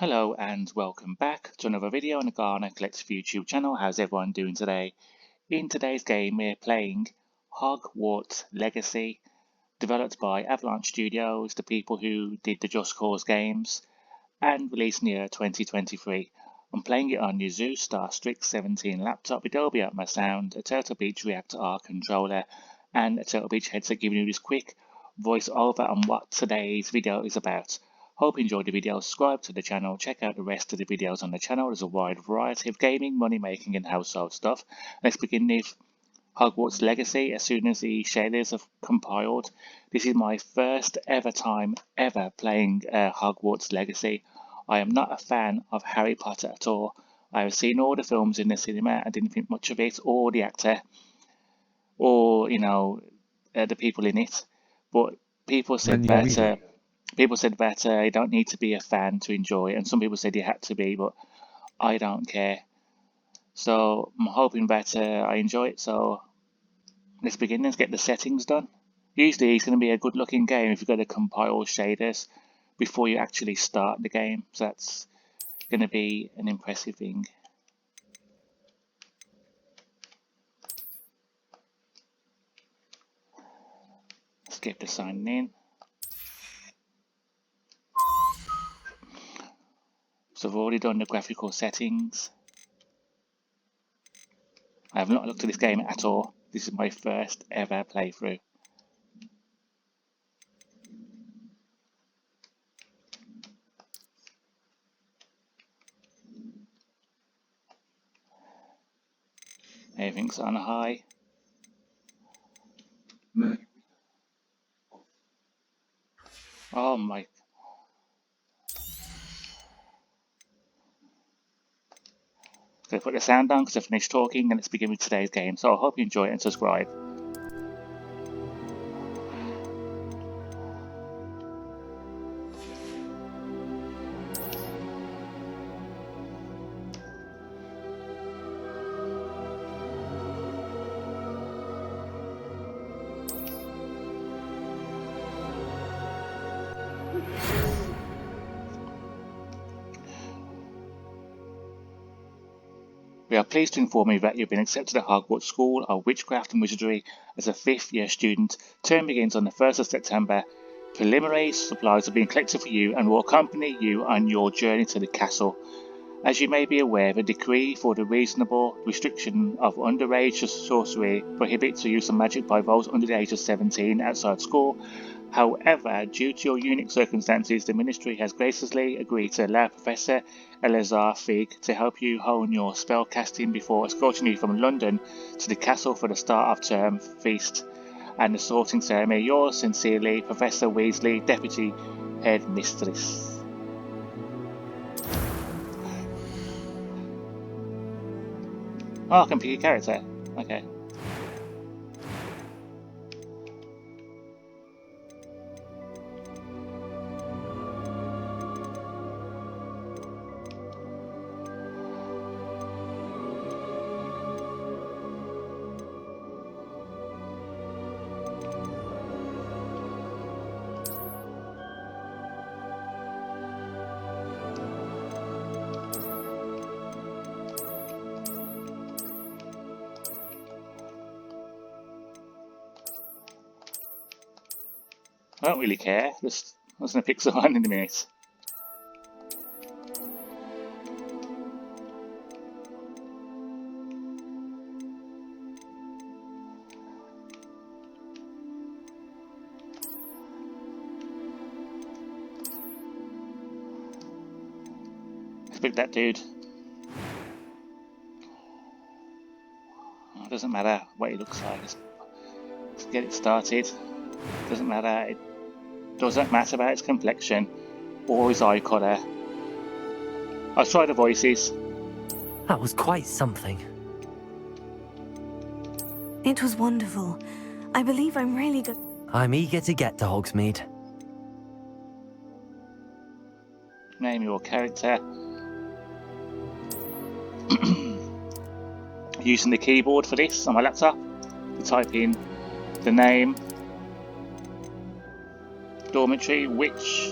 Hello and welcome back to another video on the Ghana Collective YouTube channel. How's everyone doing today? In today's game we're playing Hogwarts Legacy, developed by Avalanche Studios, the people who did the Just Cause games, and released in the year 2023. I'm playing it on the Zeus Star Strix 17 laptop with Dolby Atmos sound, a Turtle Beach Reactor R controller, and a Turtle Beach headset, giving you this quick voice over on what today's video is about. Hope you enjoyed the video, subscribe to the channel, check out the rest of the videos on the channel. There's a wide variety of gaming, money making and household stuff. Let's begin with Hogwarts Legacy as soon as the shaders have compiled. This is my first ever time playing Hogwarts Legacy. I am not a fan of Harry Potter at all. I have seen all the films in the cinema. I didn't think much of it, or the actor, or the people in it. But people said that you don't need to be a fan to enjoy it, and some people said you had to be, but I don't care. So I'm hoping that I enjoy it. So let's begin. Let's get the settings done. Usually it's going to be a good looking game if you've got to compile shaders before you actually start the game. So that's going to be an impressive thing. Let's get the signing in. So I've already done the graphical settings. I have not looked at this game at all. This is my first ever playthrough. Everything's on high. Oh my. So put the sound on because I finished talking, and let's begin with today's game. So I hope you enjoy it and subscribe. We are pleased to inform you that you've been accepted at Hogwarts School of Witchcraft and Wizardry as a 5th year student. Term begins on the 1st of September. Preliminary supplies are being collected for you and will accompany you on your journey to the castle. As you may be aware, the decree for the reasonable restriction of underage sorcery prohibits the use of magic by those under the age of 17 outside school. However, due to your unique circumstances, the Ministry has graciously agreed to allow Professor Eleazar Fig to help you hone your spellcasting before escorting you from London to the castle for the start of term feast and the sorting ceremony. Yours sincerely, Professor Weasley, Deputy Headmistress. Oh, I can pick a character. Okay. I don't really care. Just I was going to pick someone in a minute. Let's pick that dude. It doesn't matter what he looks like. Let's get it started. Doesn't matter. It doesn't matter about his complexion or his eye colour. I'll try the voices. That was quite something. It was wonderful. I believe I'm really good. I'm eager to get to Hogsmeade. Name your character. Using the keyboard for this on my laptop. You type in the name, dormitory, witch,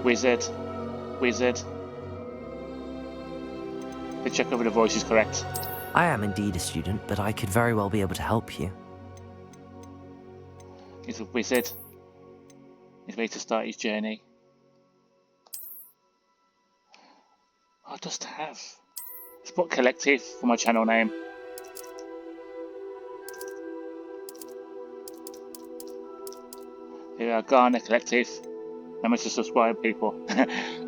wizard, wizard. Let's check over the voice is correct. I am indeed a student, but I could very well be able to help you. He's a wizard. He's ready to start his journey. I just have. Let's put collective for my channel name. Here we are, Garner Collective. Remember to subscribe, people,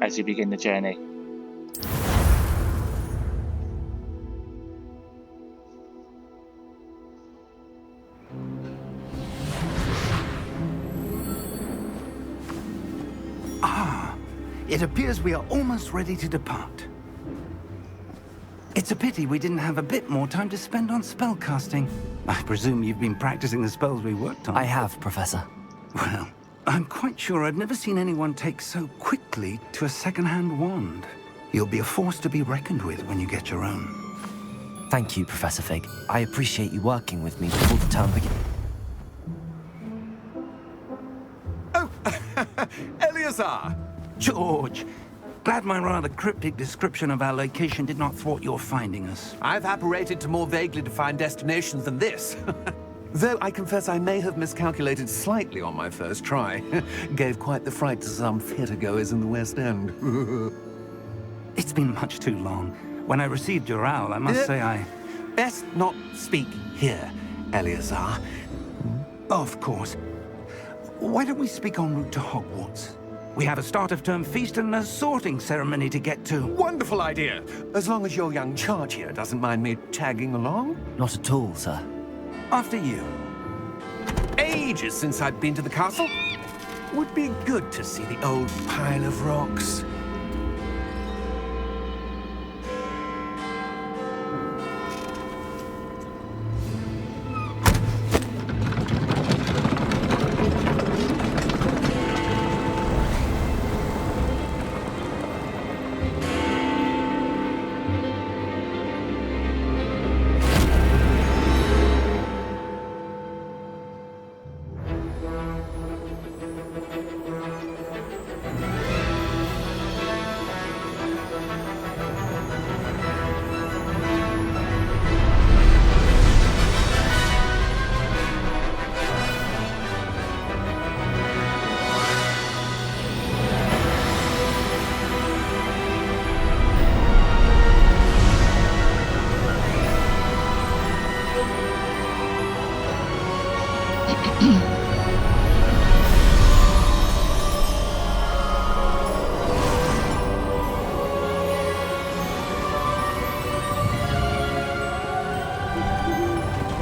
as you begin the journey. It appears we are almost ready to depart. It's a pity we didn't have a bit more time to spend on spellcasting. I presume you've been practicing the spells we worked on. I have, Professor. Well, I'm quite sure I've never seen anyone take so quickly to a second-hand wand. You'll be a force to be reckoned with when you get your own. Thank you, Professor Fig. I appreciate you working with me before the term begins. Oh, Eleazar! George, glad my rather cryptic description of our location did not thwart your finding us. I've apparated to more vaguely defined destinations than this. Though I confess I may have miscalculated slightly on my first try. Gave quite the fright to some theatre-goers in the West End. It's been much too long. When I received your owl, I must say I... Best not speak here, Eleazar. Of course. Why don't we speak en route to Hogwarts? We have a start-of-term feast and a sorting ceremony to get to. Wonderful idea! As long as your young charge here doesn't mind me tagging along. Not at all, sir. After you. Ages since I'd been to the castle. Would be good to see the old pile of rocks.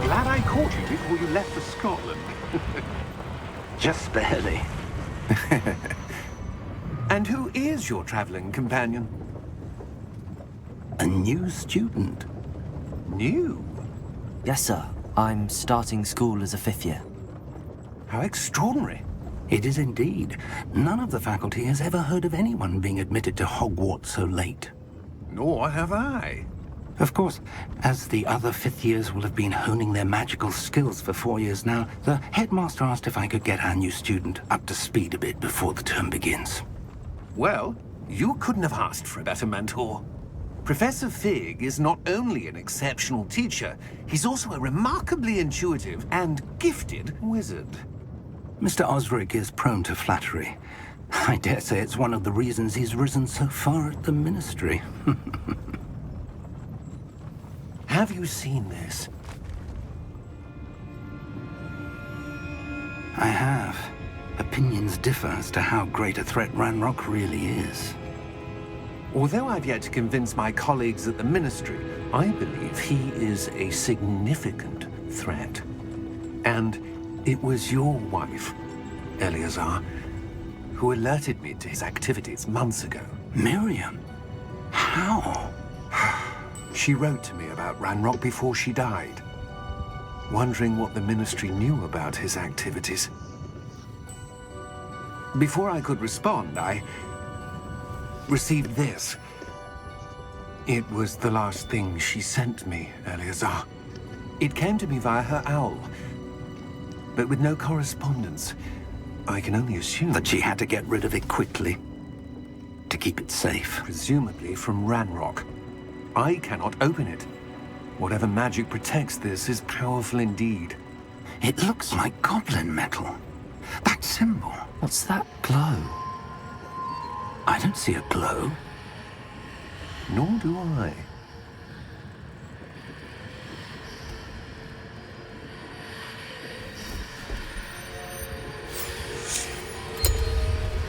Glad I caught you before you left for Scotland. Just barely. And who is your traveling companion? A new student. New? Yes, sir. I'm starting school as a 5th year. How extraordinary. It is indeed. None of the faculty has ever heard of anyone being admitted to Hogwarts so late. Nor have I. Of course, as the other 5th years will have been honing their magical skills for 4 years now, the headmaster asked if I could get our new student up to speed a bit before the term begins. Well, you couldn't have asked for a better mentor. Professor Fig is not only an exceptional teacher, he's also a remarkably intuitive and gifted wizard. Mr. Osric is prone to flattery. I dare say it's one of the reasons he's risen so far at the Ministry. Have you seen this? I have. Opinions differ as to how great a threat Ranrock really is. Although I've yet to convince my colleagues at the Ministry, I believe he is a significant threat. And it was your wife, Eleazar, who alerted me to his activities months ago. Miriam? How? She wrote to me about Ranrock before she died, wondering what the Ministry knew about his activities. Before I could respond, I received this. It was the last thing she sent me, Eleazar. It came to me via her owl, but with no correspondence. I can only assume That she had to get rid of it quickly. to keep it safe. Presumably from Ranrock. I cannot open it. Whatever magic protects this is powerful indeed. It looks like goblin metal. That symbol. What's that glow? I don't see a glow. Nor do I.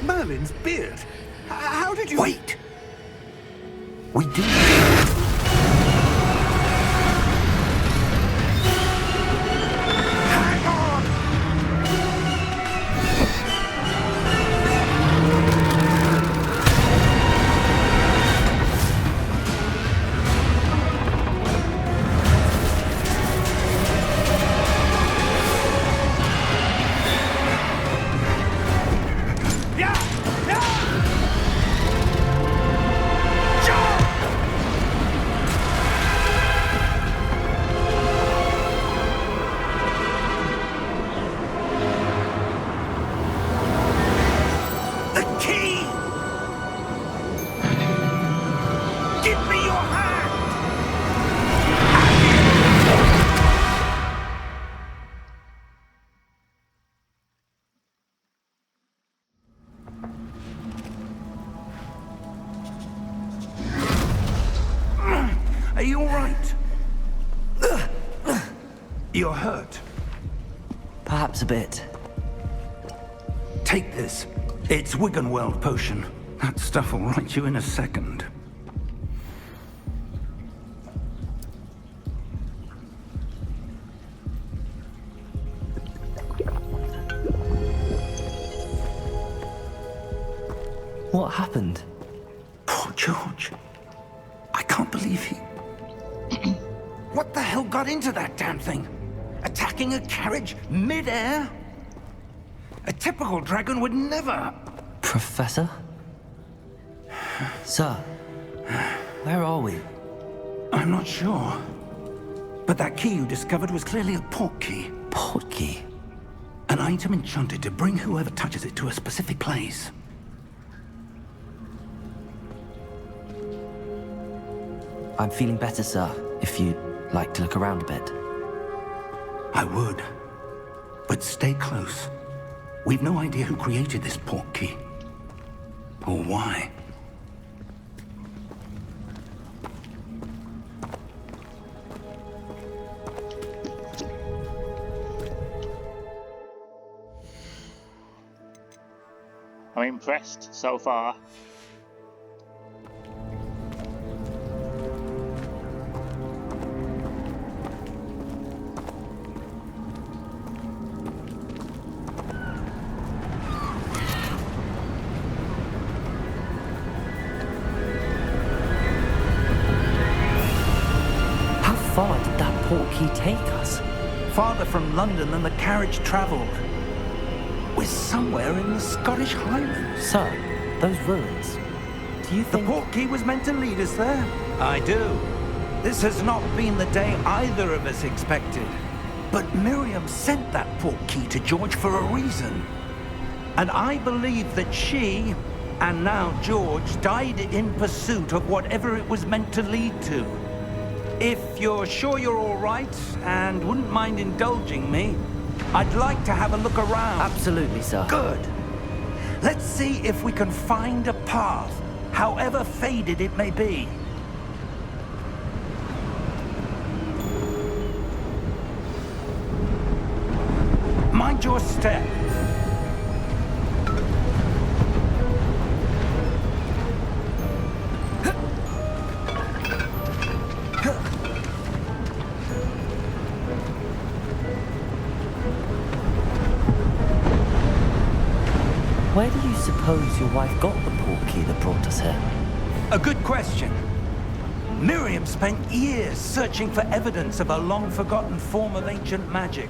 Merlin's beard! How did you... Wait! We do... Hang on! Are you all right? You're hurt. Perhaps a bit. Take this. It's Wiggenweld potion. That stuff will right you in a second. What happened? Poor George. I can't believe he... What the hell got into that damn thing? Attacking a carriage mid-air? A typical dragon would never... Professor? Sir, where are we? I'm not sure. But that key you discovered was clearly a port key. Port key? An item enchanted to bring whoever touches it to a specific place. I'm feeling better, sir, if you'd like to look around a bit. I would. But stay close. We've no idea who created this port key. Or why. I'm impressed so far. How far did that port key take us? Farther from London than the carriage travelled. We're somewhere in the Scottish Highlands. Sir, those ruins. Do you The think... port key was meant to lead us there? I do. This has not been the day either of us expected. But Miriam sent that port key to George for a reason. And I believe that she, and now George, died in pursuit of whatever it was meant to lead to. If you're sure you're all right, and wouldn't mind indulging me, I'd like to have a look around. Absolutely, sir. Good. Let's see if we can find a path, however faded it may be. Mind your step. Where do you suppose your wife got the port key that brought us here? A good question. Miriam spent years searching for evidence of a long-forgotten form of ancient magic.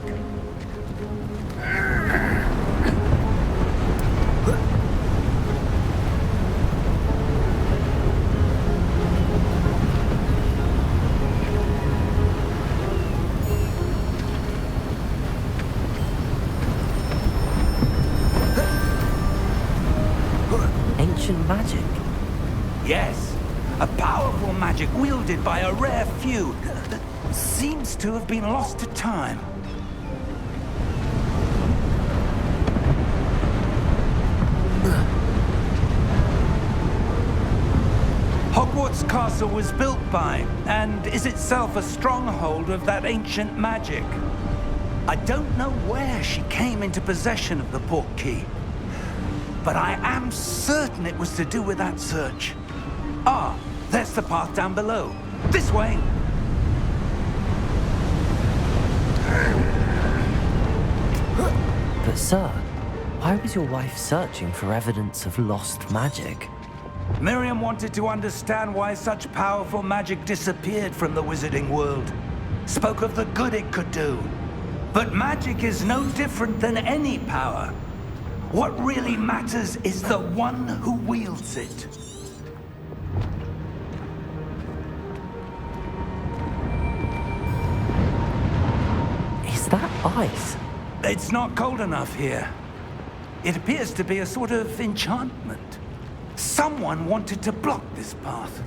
Ancient magic? Yes, a powerful magic wielded by a rare few that seems to have been lost to time. Hogwarts Castle was built by, and is itself a stronghold of that ancient magic. I don't know where she came into possession of the portkey, but I am certain it was to do with that search. Ah, there's the path down below. This way! But sir, why was your wife searching for evidence of lost magic? Miriam wanted to understand why such powerful magic disappeared from the wizarding world. Spoke of the good it could do. But magic is no different than any power. What really matters is the one who wields it. Is that ice? It's not cold enough here. It appears to be a sort of enchantment. Someone wanted to block this path.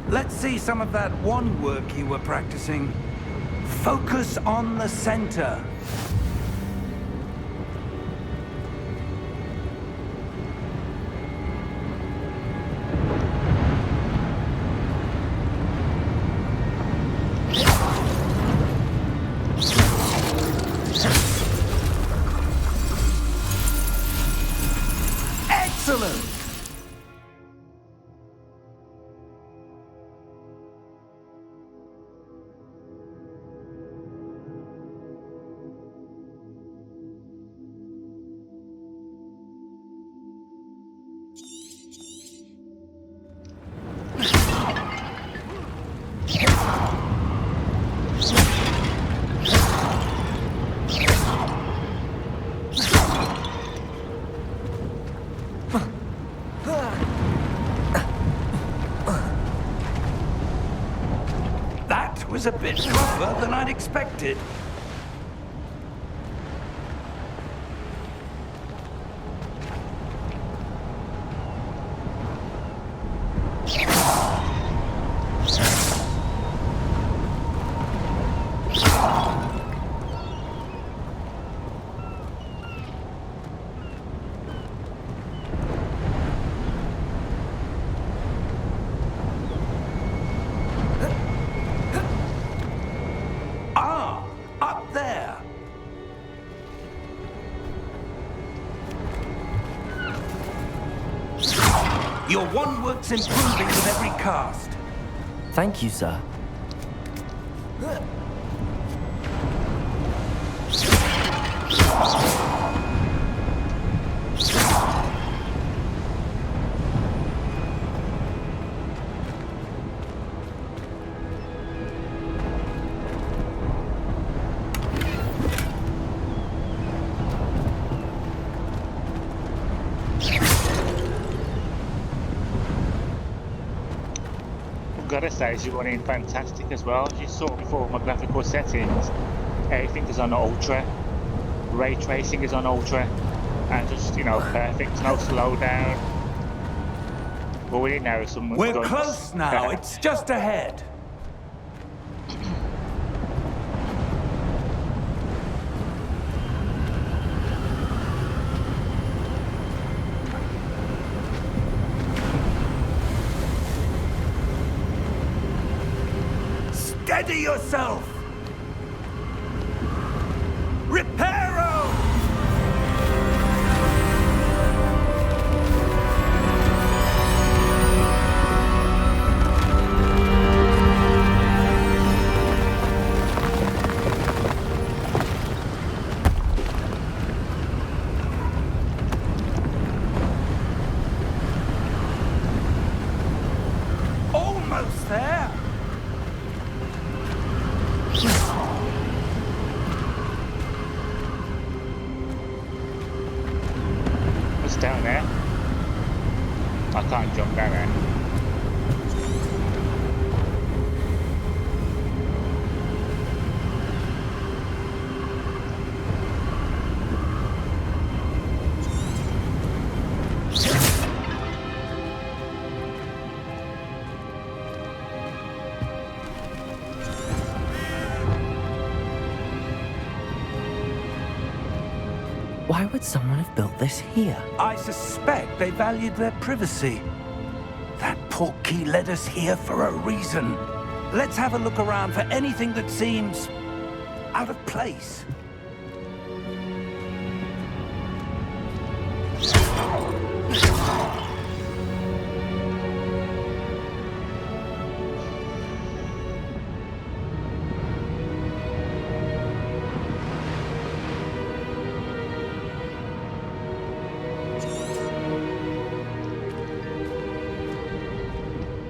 Let's see some of that wand work you were practicing. Focus on the center. Excellent! That was a bit rougher than I'd expected. Up there! Your wand work's improving with every cast. Thank you, sir. Gotta say, she's running fantastic as well. As you saw before, my graphical settings, everything is on ultra, ray tracing is on ultra, and just, you know, perfect, no slowdown. But we didn't know someone's We're going close now, it's just ahead. Steady yourself! Reparo! Almost there! What's down there? I can't jump down there. Why would someone have built this here? I suspect they valued their privacy. That portkey led us here for a reason. Let's have a look around for anything that seems out of place.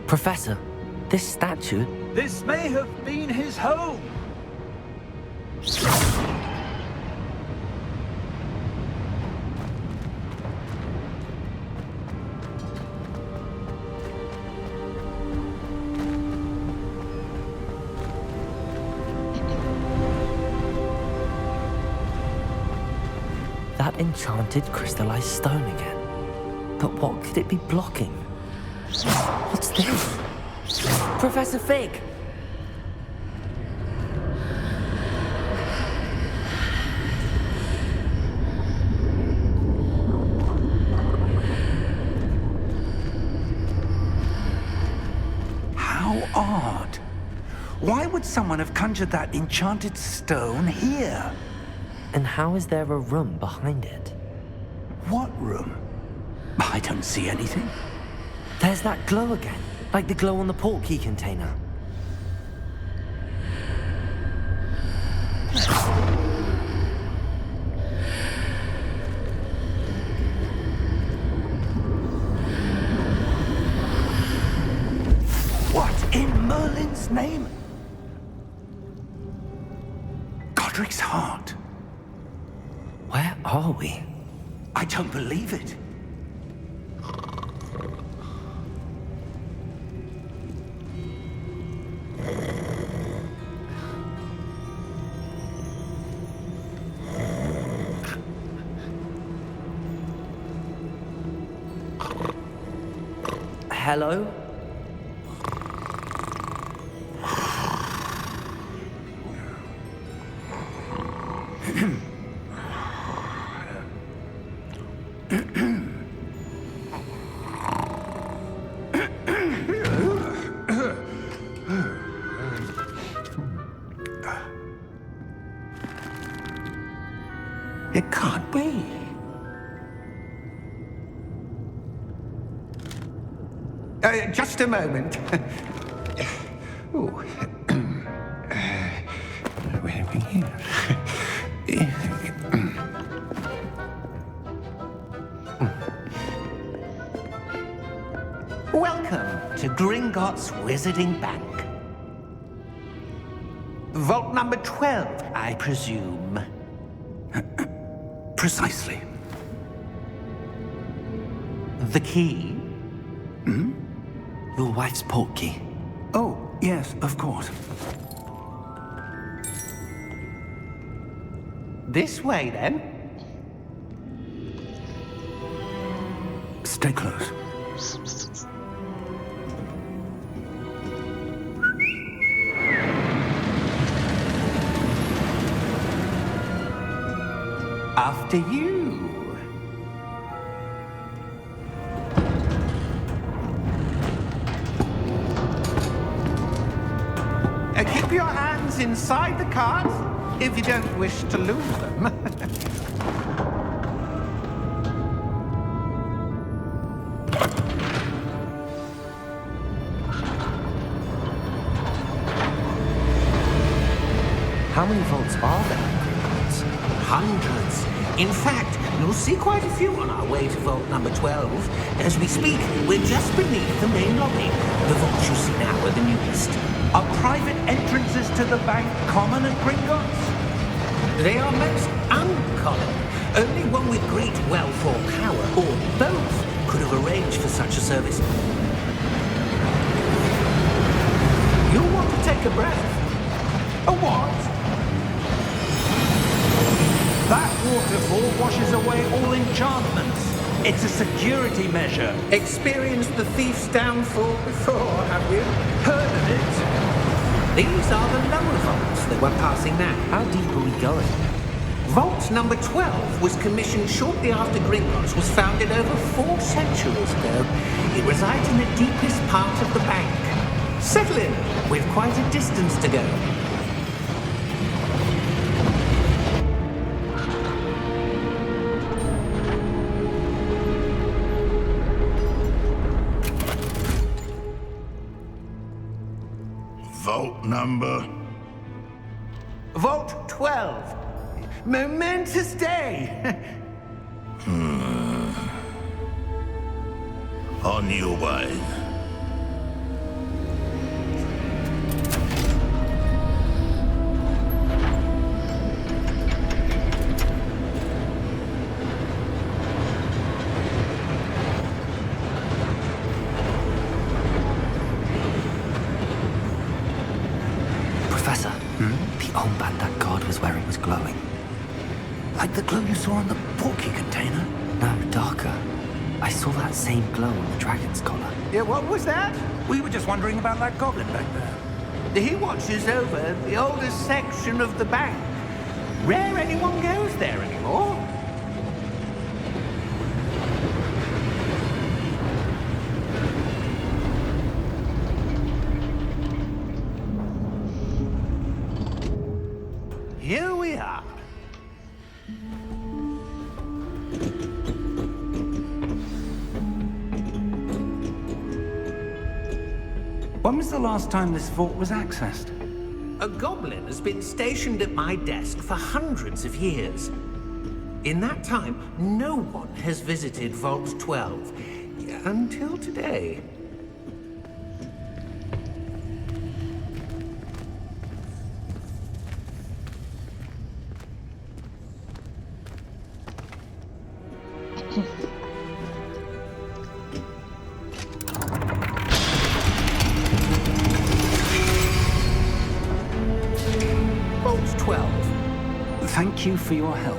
Professor, this statue... This may have been his home. That enchanted crystallized stone again. But what could it be blocking? What's this? Professor Fig! How odd. Why would someone have conjured that enchanted stone here? And how is there a room behind it? What room? I don't see anything. There's that glow again, like the glow on the portkey container. What in Merlin's name? Godric's heart. Where are we? I don't believe it. Hello? It can't be. Just a moment. Ooh. Where are we here? Welcome to Gringotts Wizarding Bank. Vault number 12, I presume. Precisely. The key? Your wife's portkey. Oh, yes, of course. This way, then. Stay close. After you. Keep your hands inside the cart if you don't wish to lose them. How many vaults are there in Gringotts? Hundreds. In fact, you'll see quite a few on our way to vault number 12. As we speak, we're just beneath the main lobby. The vaults you see now are the newest. Are private entrances to the bank common at Gringotts? They are most uncommon. Only one with great wealth or power, or both, could have arranged for such a service. You'll want to take a breath. A what? That waterfall washes away all enchantments. It's a security measure. Experienced the thief's downfall before, have you? Heard of it? These are the lower vaults that we're passing now. How deep are we going? Vault number 12 was commissioned shortly after Gringotts was founded over 4 centuries ago. It resides in the deepest part of the bank. Settle in, we've quite a distance to go. Vault number? Vault 12. Momentous day. On your way. Professor, the old Bandak guard was where it was glowing. Like the glow you saw on the porky container? No, darker. I saw that same glow on the dragon's collar. Yeah, what was that? We were just wondering about that goblin back there. He watches over the oldest section of the bank. Rare anyone goes there anymore. Here we are. When was the last time this vault was accessed? A goblin has been stationed at my desk for hundreds of years. In that time, no one has visited Vault 12. Until today. Vault 12. Thank you for your help.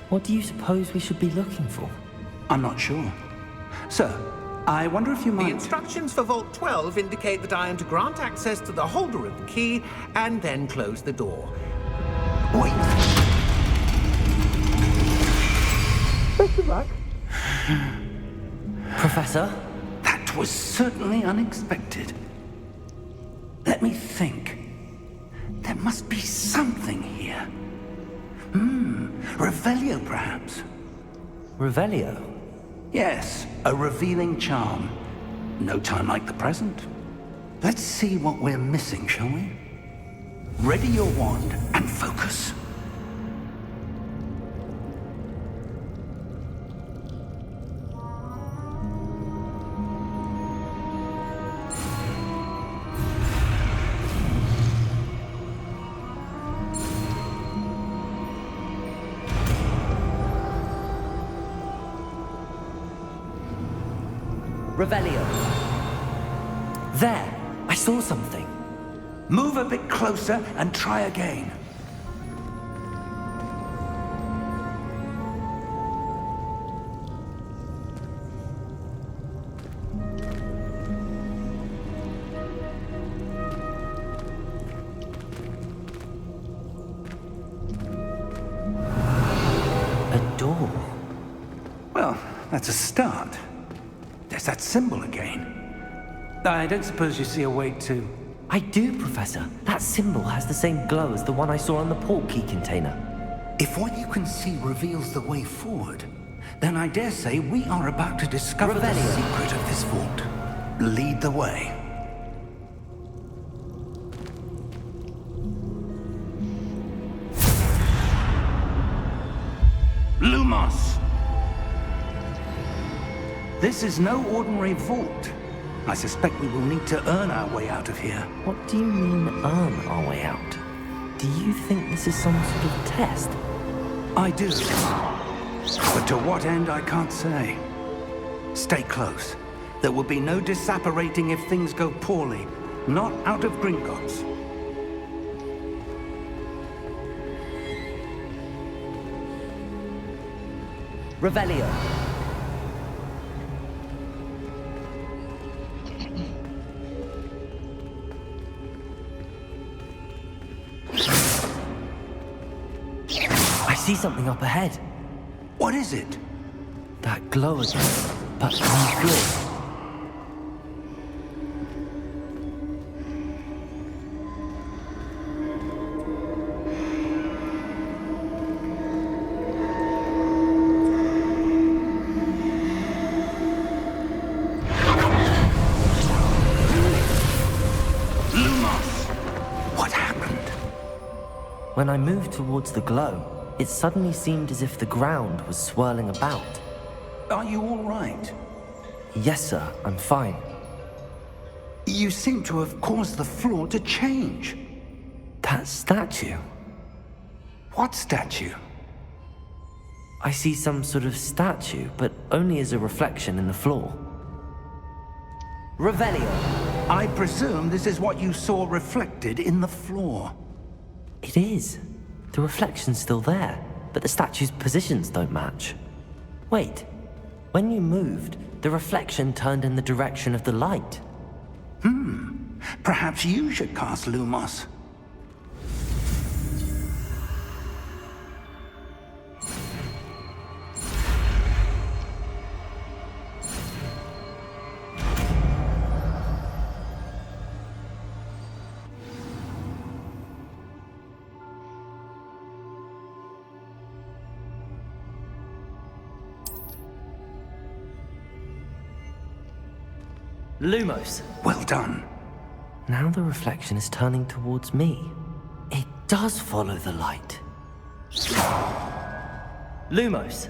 What do you suppose we should be looking for? I'm not sure. Sir, I wonder if you The might... instructions for Vault 12 indicate that I am to grant access to the holder of the key and then close the door. Wait. Best of luck. Professor? That was certainly unexpected. Let me think. There must be something here. Revelio, perhaps? Revelio? Yes, a revealing charm. No time like the present. Let's see what we're missing, shall we? Ready your wand and focus. Revelio. There! I saw something. Move a bit closer and try again. A door. Well, that's a start. There's that symbol again. I don't suppose you see a way to... I do, Professor. That symbol has the same glow as the one I saw on the port key container. If what you can see reveals the way forward, then I dare say we are about to discover the Revelio. secret of this vault. Lead the way. Lumos! This is no ordinary vault. I suspect we will need to earn our way out of here. What do you mean, earn our way out? Do you think this is some sort of test? I do. But to what end, I can't say. Stay close. There will be no disapparating if things go poorly. Not out of Gringotts. Revelio. I see something up ahead. What is it? That glow again, but on the floor. When I moved towards the glow, it suddenly seemed as if the ground was swirling about. Are you all right? Yes, sir, I'm fine. You seem to have caused the floor to change. That statue? What statue? I see some sort of statue, but only as a reflection in the floor. Revelio. I presume this is what you saw reflected in the floor. It is. The reflection's still there, but the statue's positions don't match. Wait. When you moved, the reflection turned in the direction of the light. Perhaps you should cast Lumos. Lumos. Well done. Now the reflection is turning towards me. It does follow the light. Lumos.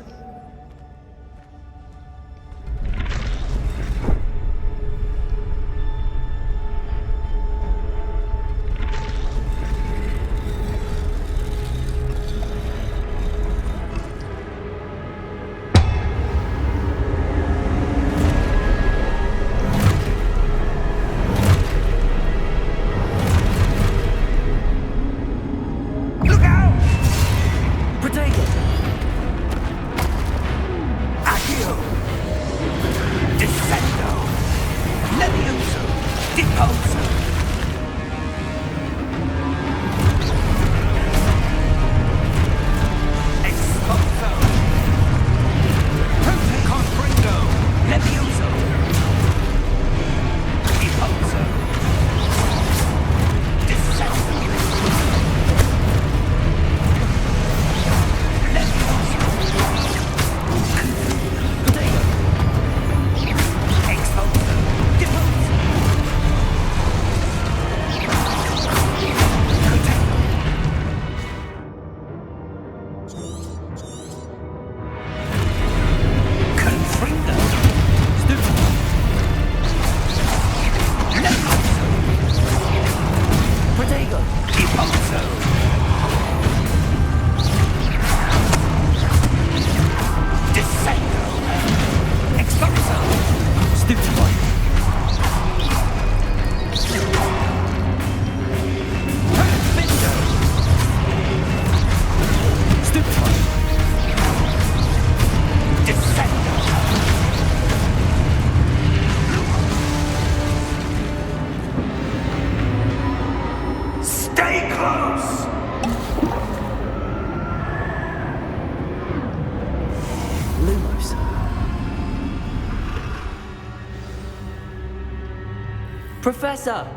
Professor!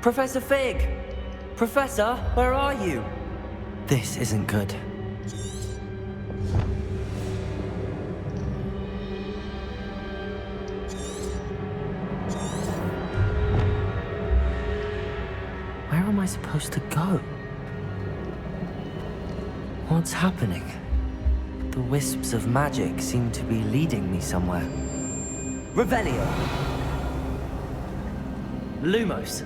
Professor Fig! Professor, where are you? This isn't good. Where am I supposed to go? What's happening? The wisps of magic seem to be leading me somewhere. Revelio! Lumos.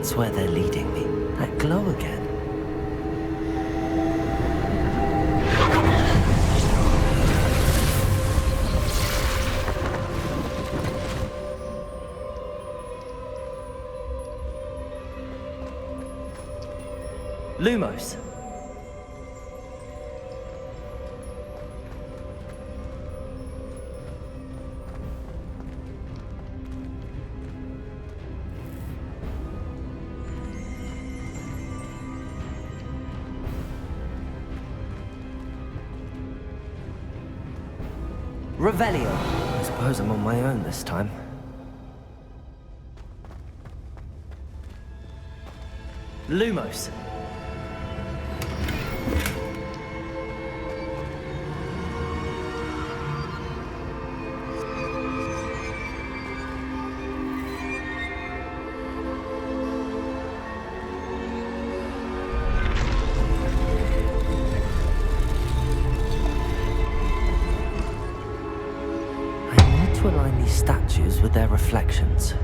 that's where they're leading me. That glow again. Lumos. Revelio. I suppose I'm on my own this time. Lumos. To align these statues with their reflections.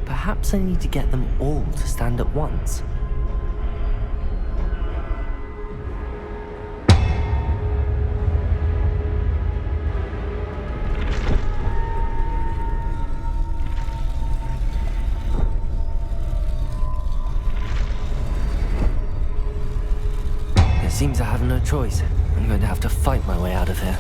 Perhaps I need to get them all to stand at once. It seems I have no choice. I'm going to have to fight my way out of here.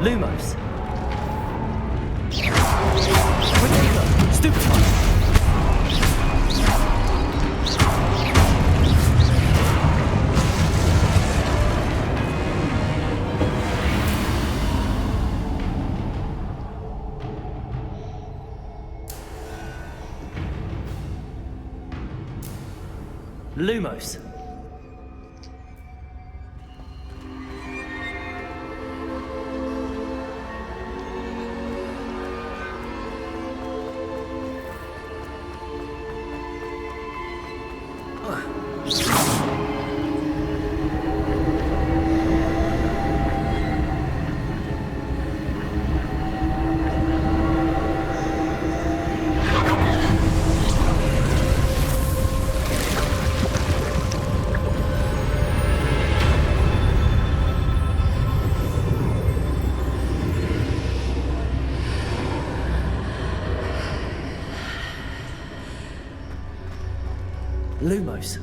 Lumos. Stupefy. Lumos. Lumos.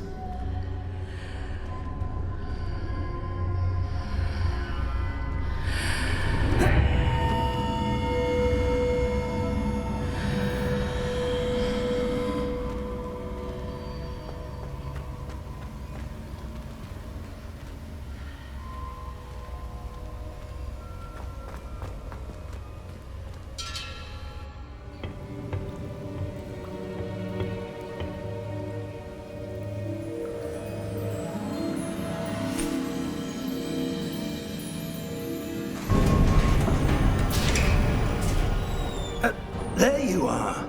you are.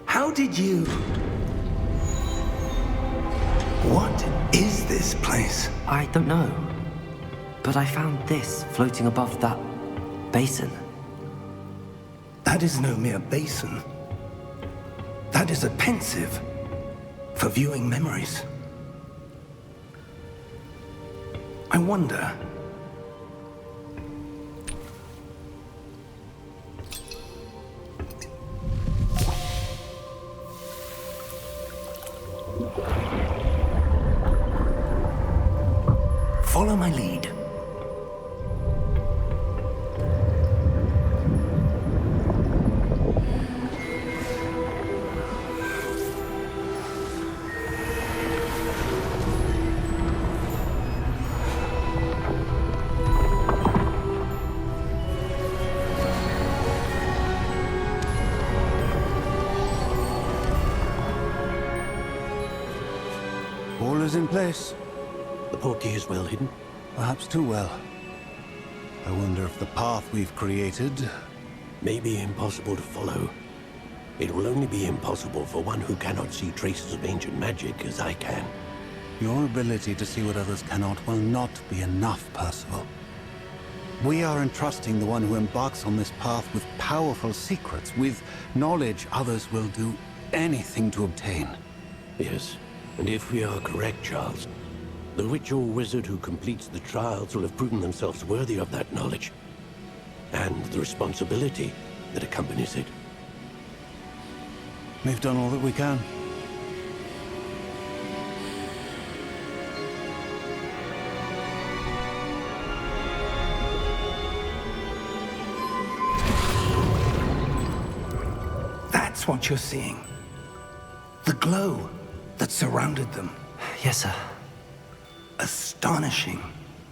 How did you... What is this place? I don't know. But I found this floating above that basin. That is no mere basin. That is a pensive for viewing memories. I wonder... Follow my lead. All is in place. The portkey is well hidden. Perhaps too well. I wonder if the path we've created... May be impossible to follow. It will only be impossible for one who cannot see traces of ancient magic as I can. Your ability to see what others cannot will not be enough, Percival. We are entrusting the one who embarks on this path with powerful secrets, with knowledge others will do anything to obtain. Yes, and if we are correct, Charles, the witch or wizard who completes the trials will have proven themselves worthy of that knowledge, and the responsibility that accompanies it. We've done all that we can. That's what you're seeing. The glow that surrounded them. Yes, sir. Astonishing.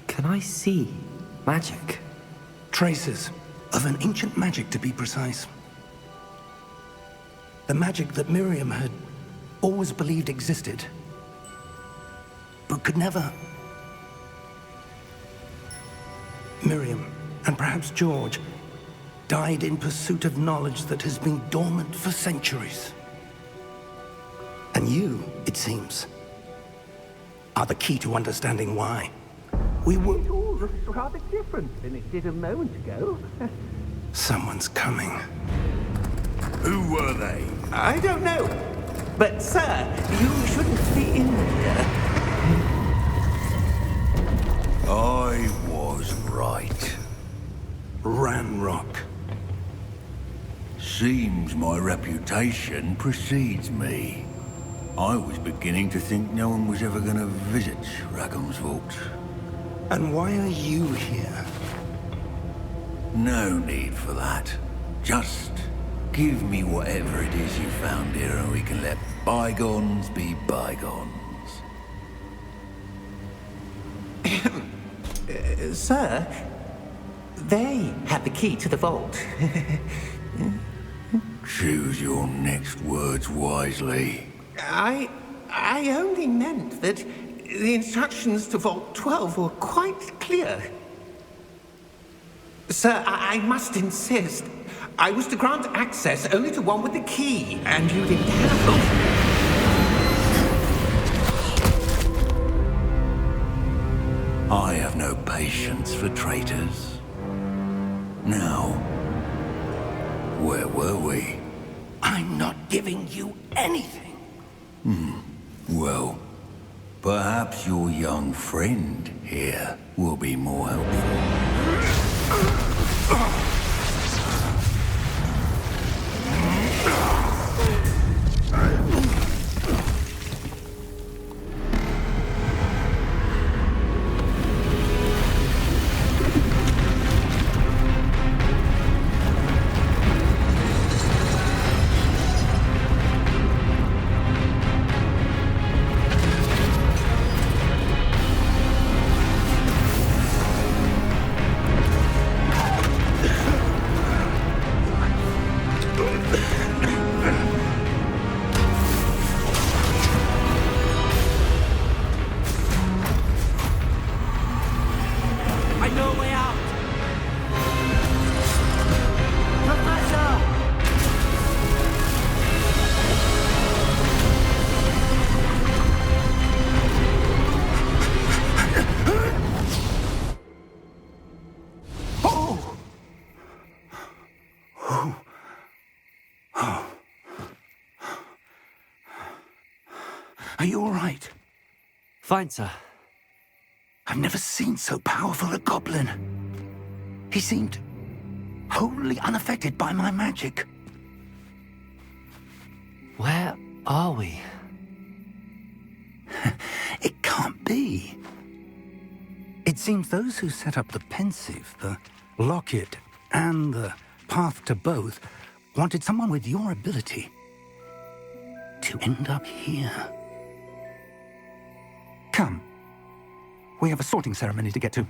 Can I see magic? Traces of an ancient magic, to be precise. The magic that Miriam had always believed existed, but could never. Miriam, and perhaps George, died in pursuit of knowledge that has been dormant for centuries. And you, it seems, are the key to understanding why. We were... It all looks rather different than it did a moment ago. Someone's coming. Who were they? I don't know. But, sir, you shouldn't be in here. I was right. Ranrock. Seems my reputation precedes me. I was beginning to think no one was ever going to visit Rackham's vault. And why are you here? No need for that. Just give me whatever it is you found here and we can let bygones be bygones. Sir, they have the key to the vault. Choose your next words wisely. I only meant that the instructions to Vault 12 were quite clear. Sir, I must insist. I was to grant access only to one with the key, and you didn't have I have no patience for traitors. Now, where were we? I'm not giving you anything. Well, perhaps your young friend here will be more helpful. Are you all right? Fine, sir. I've never seen so powerful a goblin. He seemed wholly unaffected by my magic. Where are we? It can't be. It seems those who set up the pensive, the locket, and the path to both wanted someone with your ability to end up here. Come. We have a sorting ceremony to get to.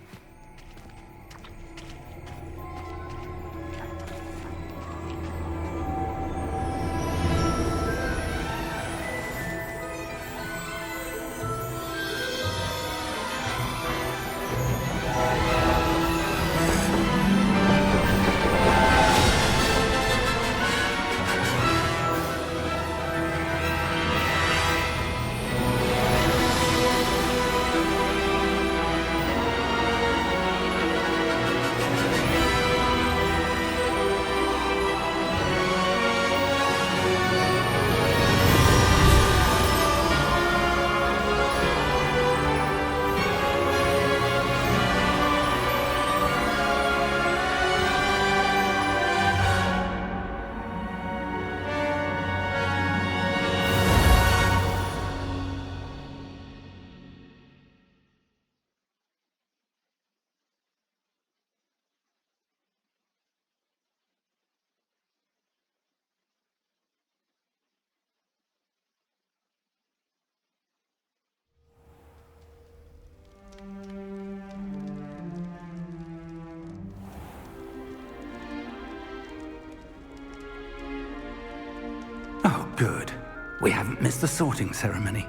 Oh, good. We haven't missed the sorting ceremony.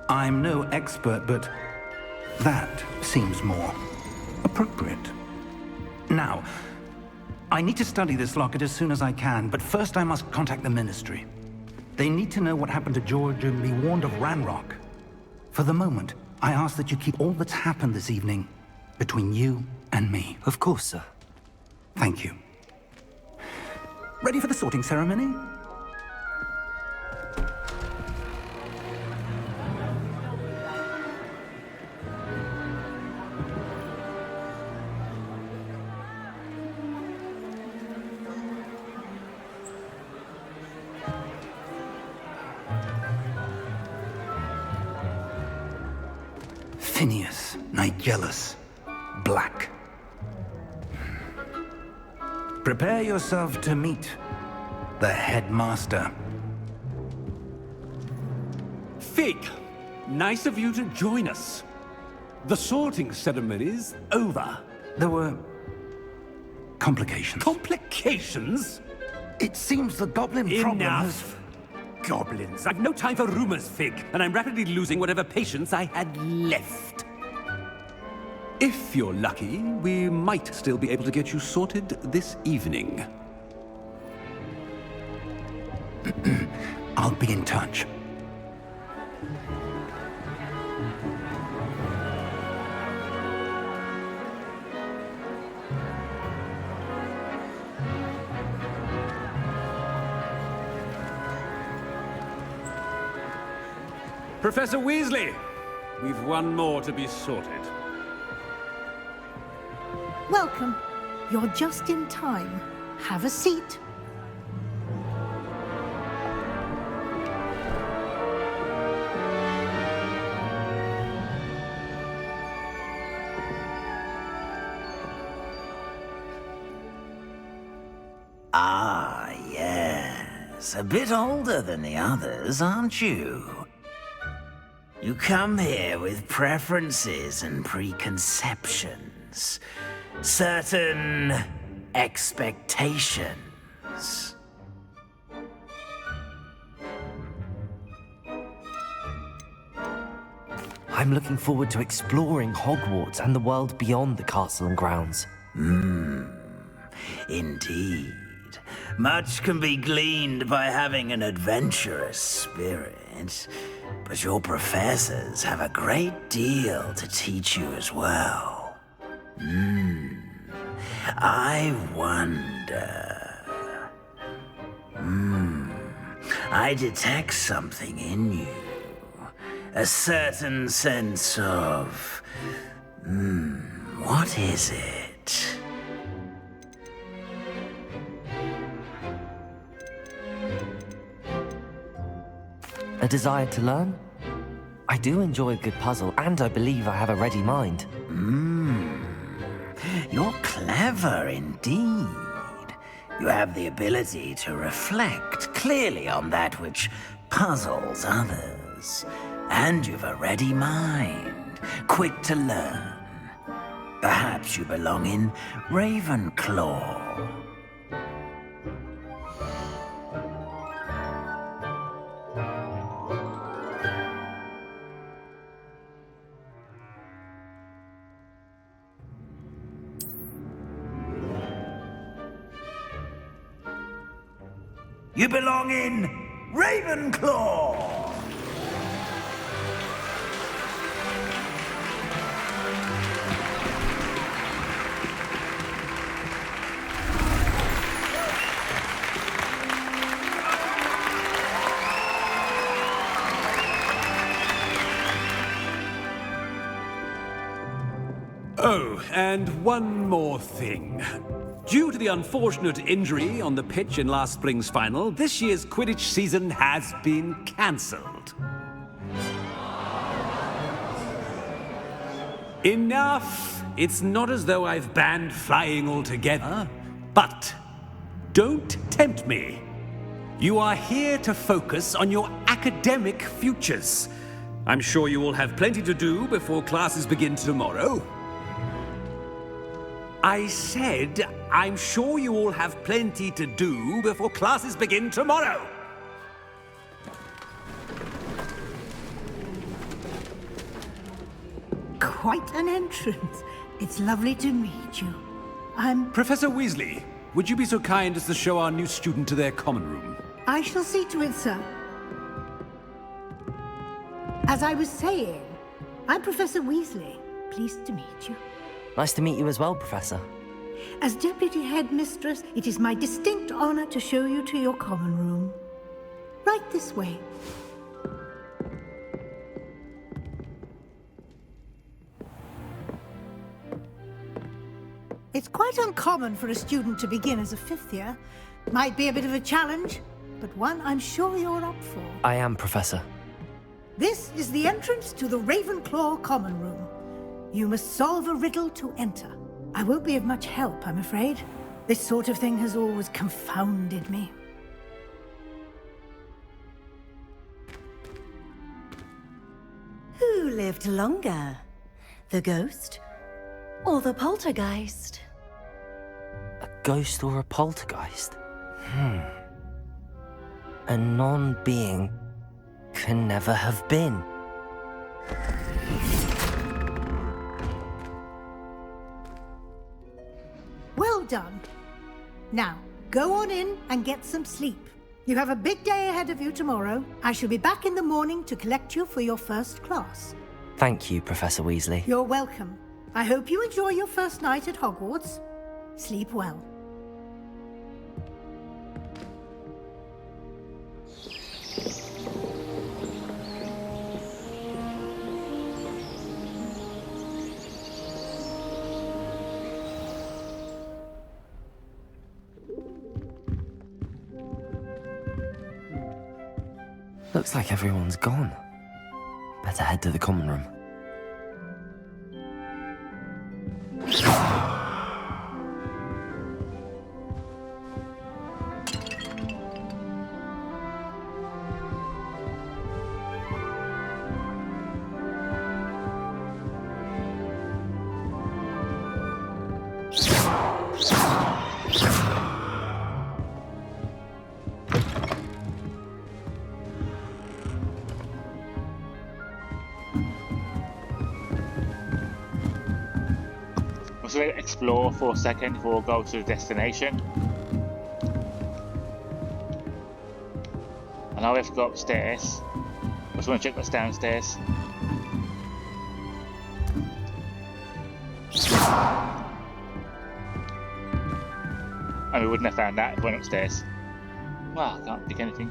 I'm no expert, but that seems more appropriate. Now, I need to study this locket as soon as I can, but first I must contact the Ministry. They need to know what happened to George and be warned of Ranrock. For the moment, I ask that you keep all that's happened this evening between you and me. Of course, sir. Thank you. Ready for the sorting ceremony? Phineas, Nigellus, Black. Prepare yourself to meet the headmaster. Fig, nice of you to join us. The sorting ceremony's over. There were complications. Complications? It seems the goblin problem has... Enough! Goblins. I've no time for rumors, Fig, and I'm rapidly losing whatever patience I had left. If you're lucky, we might still be able to get you sorted this evening. I'll be in touch. Professor Weasley, we've one more to be sorted. Welcome. You're just in time. Have a seat. Ah, yes. A bit older than the others, aren't you? You come here with preferences and preconceptions. Certain expectations. I'm looking forward to exploring Hogwarts and the world beyond the castle and grounds. Indeed. Much can be gleaned by having an adventurous spirit, but your professors have a great deal to teach you as well. I wonder... I detect something in you. A certain sense of... what is it? A desire to learn? I do enjoy a good puzzle, and I believe I have a ready mind. You're clever indeed. You have the ability to reflect clearly on that which puzzles others. And you've a ready mind, quick to learn. Perhaps you belong in Ravenclaw. You belong in Ravenclaw! Oh, and one more thing. Due to the unfortunate injury on the pitch in last spring's final, this year's Quidditch season has been cancelled. Enough! It's not as though I've banned flying altogether. But don't tempt me. You are here to focus on your academic futures. I'm sure you will have plenty to do before classes begin tomorrow. I said, I'm sure you all have plenty to do before classes begin tomorrow. Quite an entrance. It's lovely to meet you. I'm... Professor Weasley, would you be so kind as to show our new student to their common room? I shall see to it, sir. As I was saying, I'm Professor Weasley. Pleased to meet you. Nice to meet you as well, Professor. As Deputy Headmistress, it is my distinct honor to show you to your common room. Right this way. It's quite uncommon for a student to begin as a fifth year. Might be a bit of a challenge, but one I'm sure you're up for. I am, Professor. This is the entrance to the Ravenclaw common room. You must solve a riddle to enter. I won't be of much help, I'm afraid. This sort of thing has always confounded me. Who lived longer? The ghost or the poltergeist? A ghost or a poltergeist? A non-being can never have been. Well done. Now, go on in and get some sleep. You have a big day ahead of you tomorrow. I shall be back in the morning to collect you for your first class. Thank you, Professor Weasley. You're welcome. I hope you enjoy your first night at Hogwarts. Sleep well. Looks like everyone's gone. Better head to the common room. So we'll explore for a second before we go to the destination. I know we have to go upstairs. I just want to check what's downstairs. And we wouldn't have found that if we went upstairs. Well, I can't pick anything.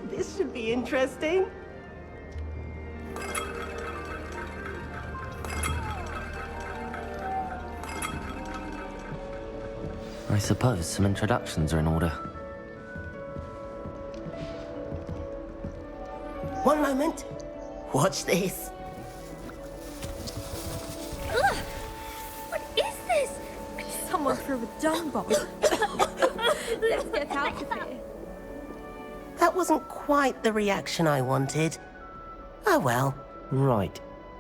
This should be interesting. I suppose some introductions are in order. One moment. Watch this. Ugh! What is this? Someone threw a dung bomb. Let's get out of here. That wasn't quite the reaction I wanted. Oh well. Right.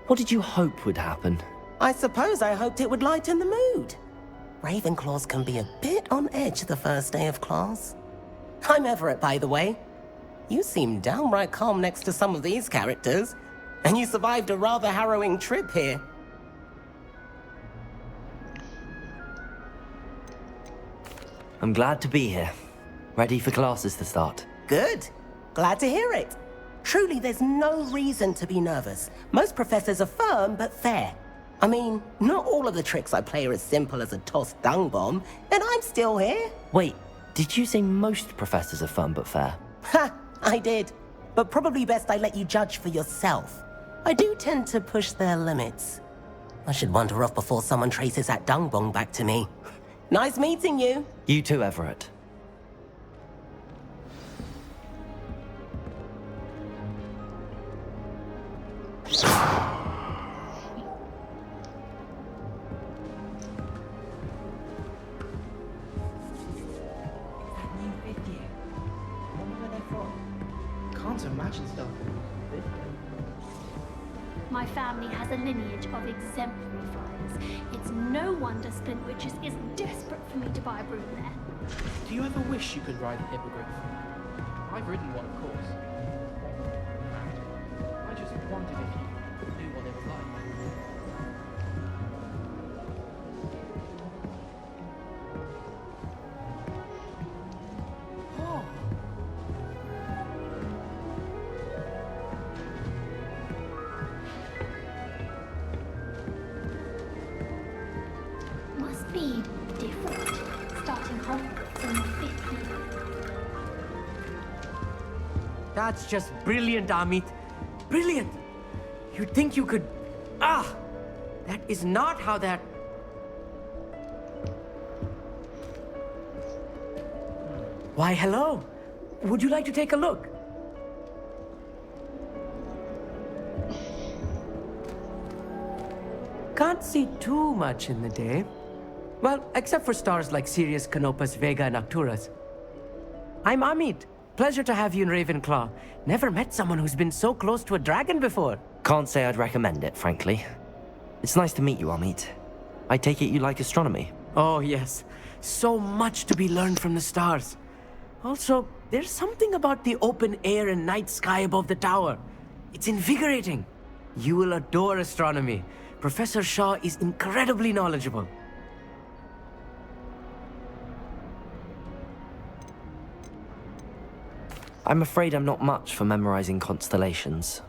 What did you hope would happen? I suppose I hoped it would lighten the mood. Ravenclaws can be a bit on edge the first day of class. I'm Everett, by the way. You seem downright calm next to some of these characters, and you survived a rather harrowing trip here. I'm glad to be here. Ready for classes to start. Good. Glad to hear it. Truly, there's no reason to be nervous. Most professors are firm but fair. I mean, not all of the tricks I play are as simple as a tossed dung bomb, and I'm still here. Wait, did you say most professors are fun but fair? Ha! I did. But probably best I let you judge for yourself. I do tend to push their limits. I should wander off before someone traces that dung bomb back to me. Nice meeting you. You too, Everett. Can't imagine stuff. My family has a lineage of exemplary flyers. It's no wonder Splint Witches is desperate for me to buy a broom there. Do you ever wish you could ride a hippogriff? I've ridden one, of course. I just wondered if you knew what it was like. Oh! Must be different, starting Hogwarts in the 5th year. That's just brilliant, Amit. Brilliant! You'd think you could... Ah! That is not how that... Why, hello. Would you like to take a look? Can't see too much in the day. Well, except for stars like Sirius, Canopus, Vega, and Arcturus. I'm Amit. Pleasure to have you in Ravenclaw. Never met someone who's been so close to a dragon before. Can't say I'd recommend it, frankly. It's nice to meet you, Amit. I take it you like astronomy? Oh, yes. So much to be learned from the stars. Also, there's something about the open air and night sky above the tower. It's invigorating. You will adore astronomy. Professor Shaw is incredibly knowledgeable. I'm afraid I'm not much for memorizing constellations.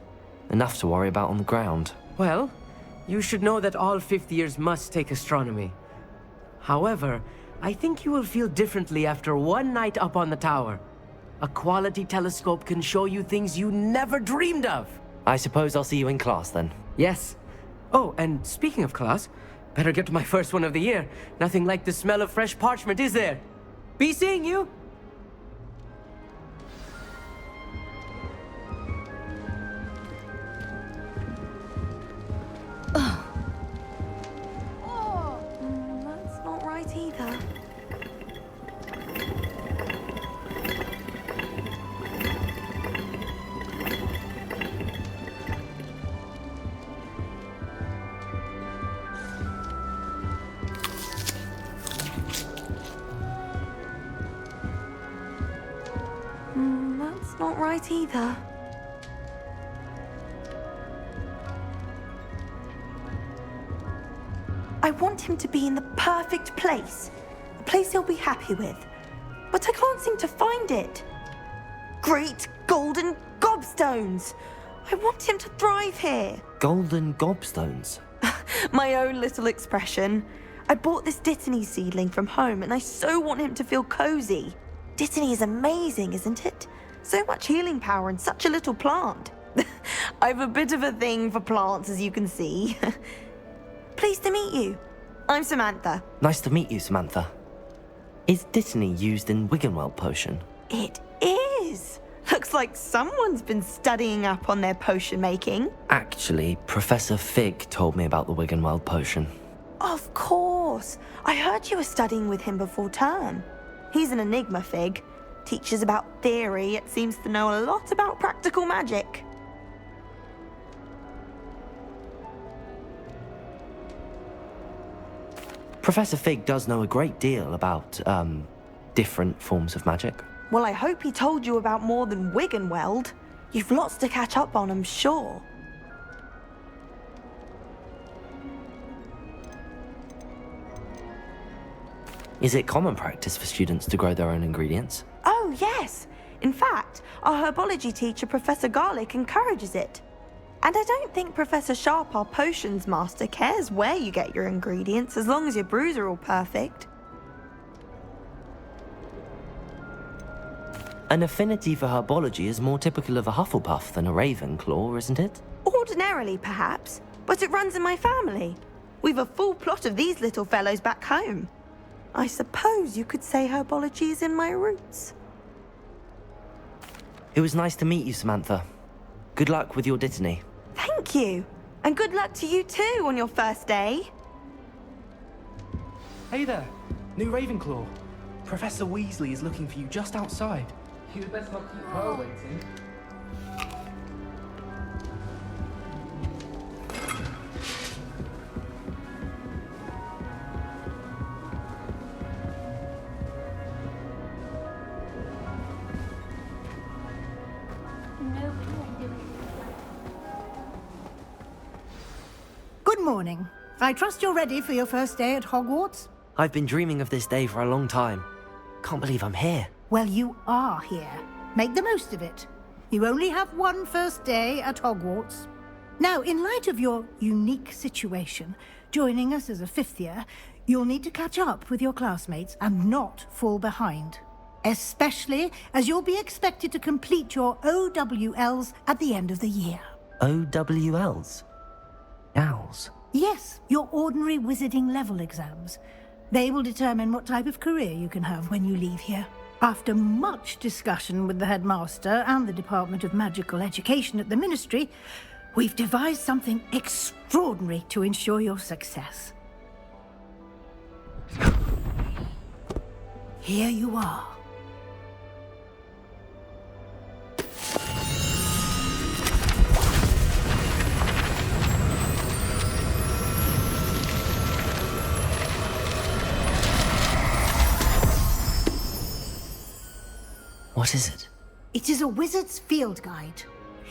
Enough to worry about on the ground. Well, you should know that all 5th years must take astronomy. However, I think you will feel differently after one night up on the tower. A quality telescope can show you things you never dreamed of. I suppose I'll see you in class then. Yes. Oh, and speaking of class, better get to my first one of the year. Nothing like the smell of fresh parchment, is there? Be seeing you! That's not right either. not right either. I want him to be in the perfect place. A place he'll be happy with. But I can't seem to find it. Great golden gobstones! I want him to thrive here. Golden gobstones? My own little expression. I bought this Dittany seedling from home and I so want him to feel cozy. Dittany is amazing, isn't it? So much healing power in such a little plant. I've a bit of a thing for plants, as you can see. Pleased to meet you. I'm Samantha. Nice to meet you, Samantha. Is Dittany used in Wiggenweld potion? It is. Looks like someone's been studying up on their potion making. Actually, Professor Fig told me about the Wiggenweld potion. Of course. I heard you were studying with him before term. He's an enigma, Fig. Teaches about theory, yet seems to know a lot about practical magic. Professor Fig does know a great deal about, different forms of magic. Well, I hope he told you about more than Wiggenweld. You've lots to catch up on, I'm sure. Is it common practice for students to grow their own ingredients? Oh, yes. In fact, our herbology teacher, Professor Garlick, encourages it. And I don't think Professor Sharp, our potions master, cares where you get your ingredients, as long as your brews are all perfect. An affinity for herbology is more typical of a Hufflepuff than a Ravenclaw, isn't it? Ordinarily, perhaps, but it runs in my family. We've a full plot of these little fellows back home. I suppose you could say herbology is in my roots. It was nice to meet you, Samantha. Good luck with your Dittany. Thank you. And good luck to you too on your first day. Hey there, new Ravenclaw. Professor Weasley is looking for you just outside. You'd best not keep her waiting. Good morning. I trust you're ready for your first day at Hogwarts? I've been dreaming of this day for a long time. Can't believe I'm here. Well, you are here. Make the most of it. You only have one first day at Hogwarts. Now, in light of your unique situation, joining us as a fifth year, you'll need to catch up with your classmates and not fall behind. Especially as you'll be expected to complete your OWLs at the end of the year. OWLs? Owls? Yes, your ordinary wizarding level exams. They will determine what type of career you can have when you leave here. After much discussion with the headmaster and the Department of Magical Education at the Ministry, we've devised something extraordinary to ensure your success. Here you are. What is it? It is a wizard's field guide.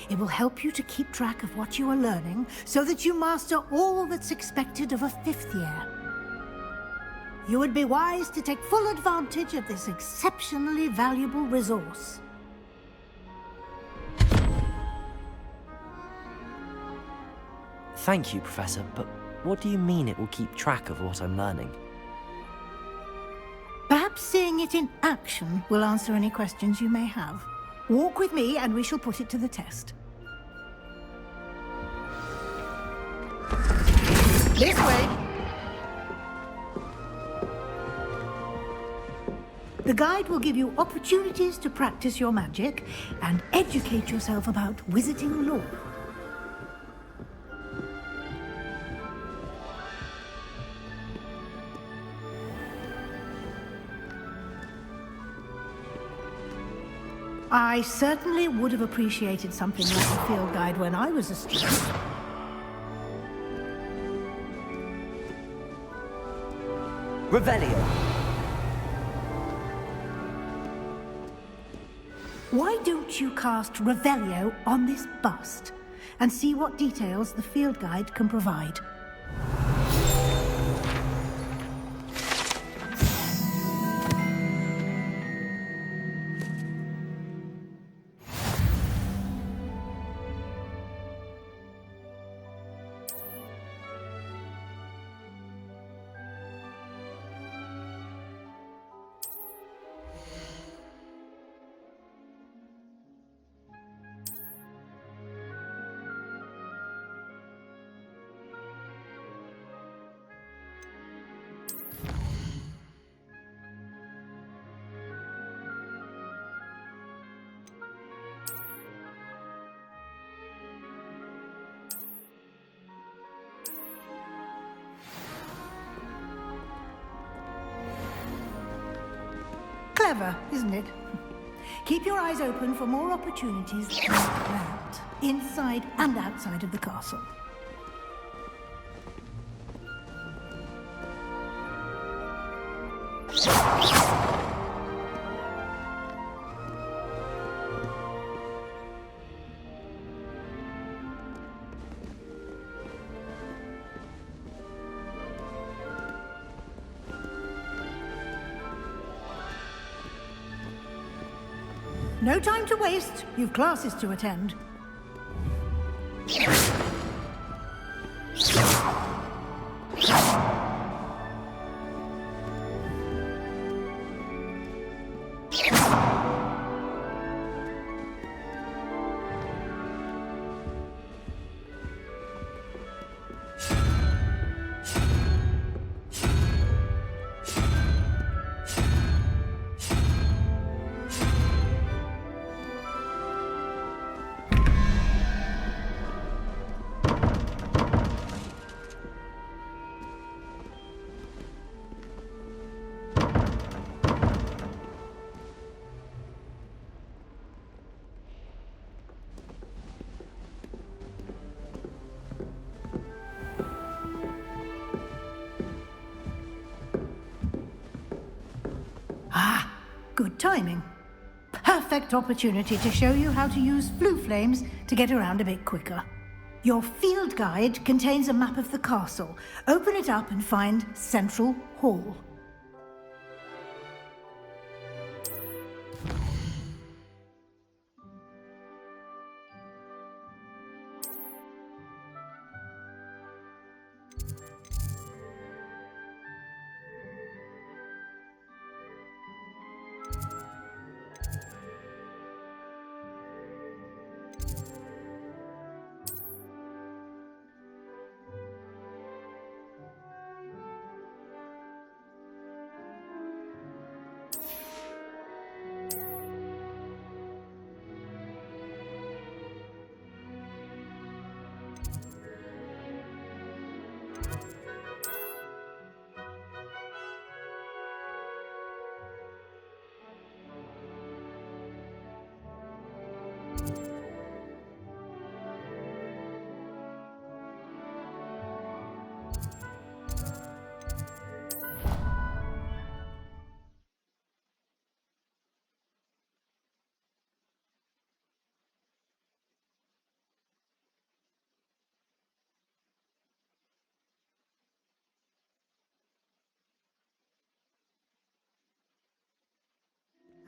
It will help you to keep track of what you are learning so that you master all that's expected of a fifth year. You would be wise to take full advantage of this exceptionally valuable resource. Thank you, Professor, but what do you mean it will keep track of what I'm learning? Perhaps seeing it in action will answer any questions you may have. Walk with me and we shall put it to the test. This way! The guide will give you opportunities to practice your magic and educate yourself about wizarding lore. I certainly would have appreciated something like a field guide when I was a student. Revelio. Why don't you cast Revelio on this bust and see what details the field guide can provide? Clever, isn't it? Keep your eyes open for more opportunities like that, inside and outside of the castle. No time to waste. You've classes to attend. Good timing. Perfect opportunity to show you how to use flue flames to get around a bit quicker. Your field guide contains a map of the castle. Open it up and find Central Hall.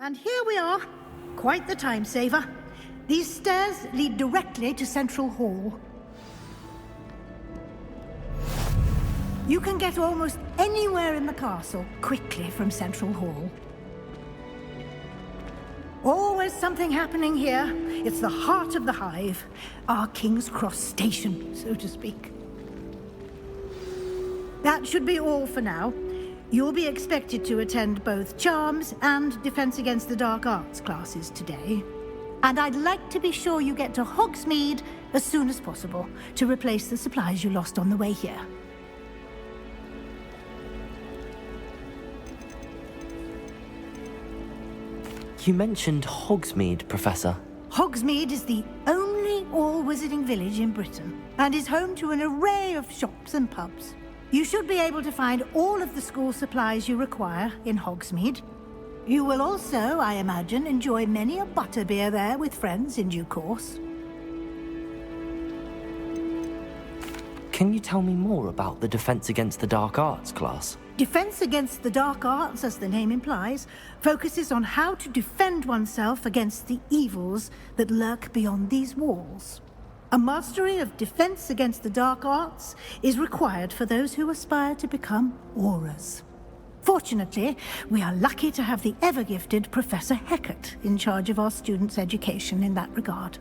And here we are. Quite the time saver. These stairs lead directly to Central Hall. You can get almost anywhere in the castle quickly from Central Hall. Always something happening here. It's the heart of the hive. Our King's Cross station, so to speak. That should be all for now. You'll be expected to attend both Charms and Defense Against the Dark Arts classes today. And I'd like to be sure you get to Hogsmeade as soon as possible to replace the supplies you lost on the way here. You mentioned Hogsmeade, Professor. Hogsmeade is the only all-wizarding village in Britain and is home to an array of shops and pubs. You should be able to find all of the school supplies you require in Hogsmeade. You will also, I imagine, enjoy many a butterbeer there with friends in due course. Can you tell me more about the Defense Against the Dark Arts class? Defense Against the Dark Arts, as the name implies, focuses on how to defend oneself against the evils that lurk beyond these walls. A mastery of Defense Against the Dark Arts is required for those who aspire to become auras. Fortunately, we are lucky to have the ever-gifted Professor Heckert in charge of our students' education in that regard.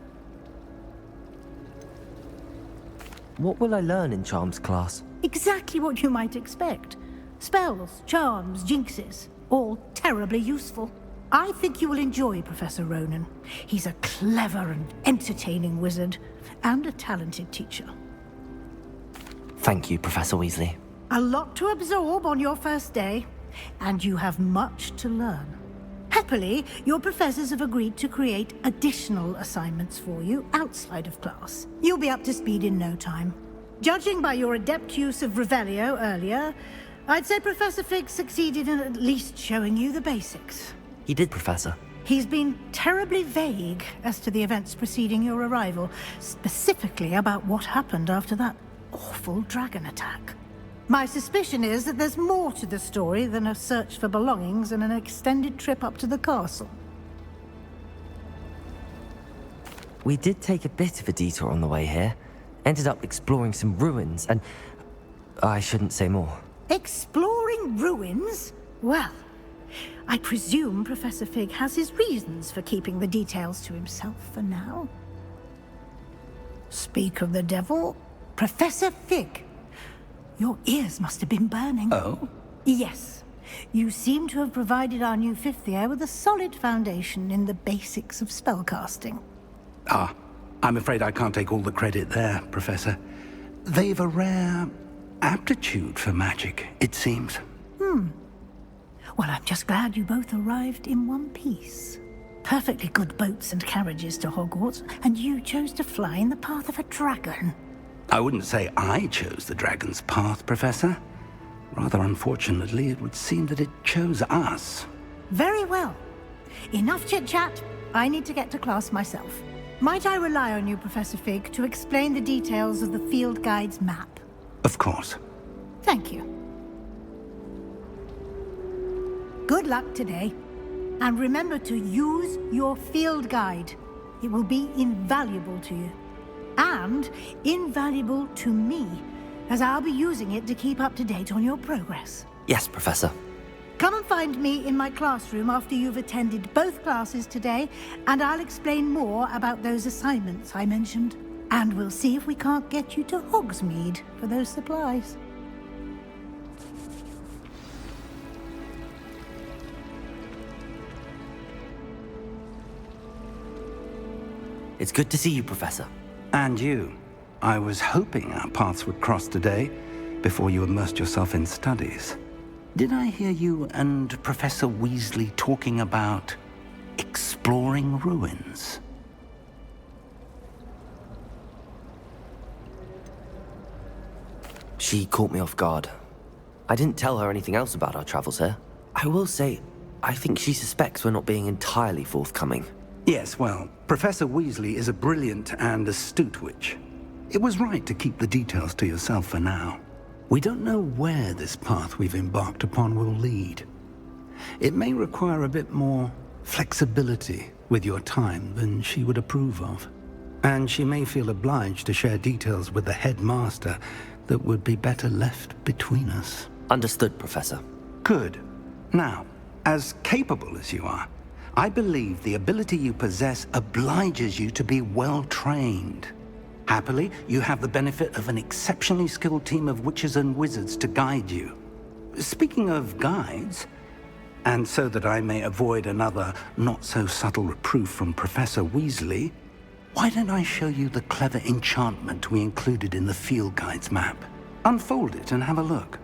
What will I learn in Charms class? Exactly what you might expect. Spells, charms, jinxes, all terribly useful. I think you will enjoy Professor Ronan. He's a clever and entertaining wizard, and a talented teacher. Thank you, Professor Weasley. A lot to absorb on your first day, and you have much to learn. Happily, your professors have agreed to create additional assignments for you outside of class. You'll be up to speed in no time. Judging by your adept use of Revelio earlier, I'd say Professor Fig succeeded in at least showing you the basics. He did, Professor. He's been terribly vague as to the events preceding your arrival, specifically about what happened after that awful dragon attack. My suspicion is that there's more to the story than a search for belongings and an extended trip up to the castle. We did take a bit of a detour on the way here. Ended up exploring some ruins and... I shouldn't say more. Exploring ruins? Well, I presume Professor Fig has his reasons for keeping the details to himself for now. Speak of the devil, Professor Fig. Your ears must have been burning. Oh? Yes. You seem to have provided our new fifth year with a solid foundation in the basics of spellcasting. Ah, I'm afraid I can't take all the credit there, Professor. They've a rare aptitude for magic, it seems. Well, I'm just glad you both arrived in one piece. Perfectly good boats and carriages to Hogwarts, and you chose to fly in the path of a dragon. I wouldn't say I chose the dragon's path, Professor. Rather unfortunately, it would seem that it chose us. Very well. Enough chit-chat. I need to get to class myself. Might I rely on you, Professor Fig, to explain the details of the field guide's map? Of course. Thank you. Good luck today. And remember to use your field guide. It will be invaluable to you. And invaluable to me, as I'll be using it to keep up to date on your progress. Yes, Professor. Come and find me in my classroom after you've attended both classes today, and I'll explain more about those assignments I mentioned. And we'll see if we can't get you to Hogsmeade for those supplies. It's good to see you, Professor. And you. I was hoping our paths would cross today, before you immersed yourself in studies. Did I hear you and Professor Weasley talking about exploring ruins? She caught me off guard. I didn't tell her anything else about our travels here. I will say, I think she suspects we're not being entirely forthcoming. Yes, well, Professor Weasley is a brilliant and astute witch. It was right to keep the details to yourself for now. We don't know where this path we've embarked upon will lead. It may require a bit more flexibility with your time than she would approve of. And she may feel obliged to share details with the headmaster that would be better left between us. Understood, Professor. Good. Now, as capable as you are, I believe the ability you possess obliges you to be well trained. Happily, you have the benefit of an exceptionally skilled team of witches and wizards to guide you. Speaking of guides, and so that I may avoid another not-so-subtle reproof from Professor Weasley, why don't I show you the clever enchantment we included in the field guide's map? Unfold it and have a look.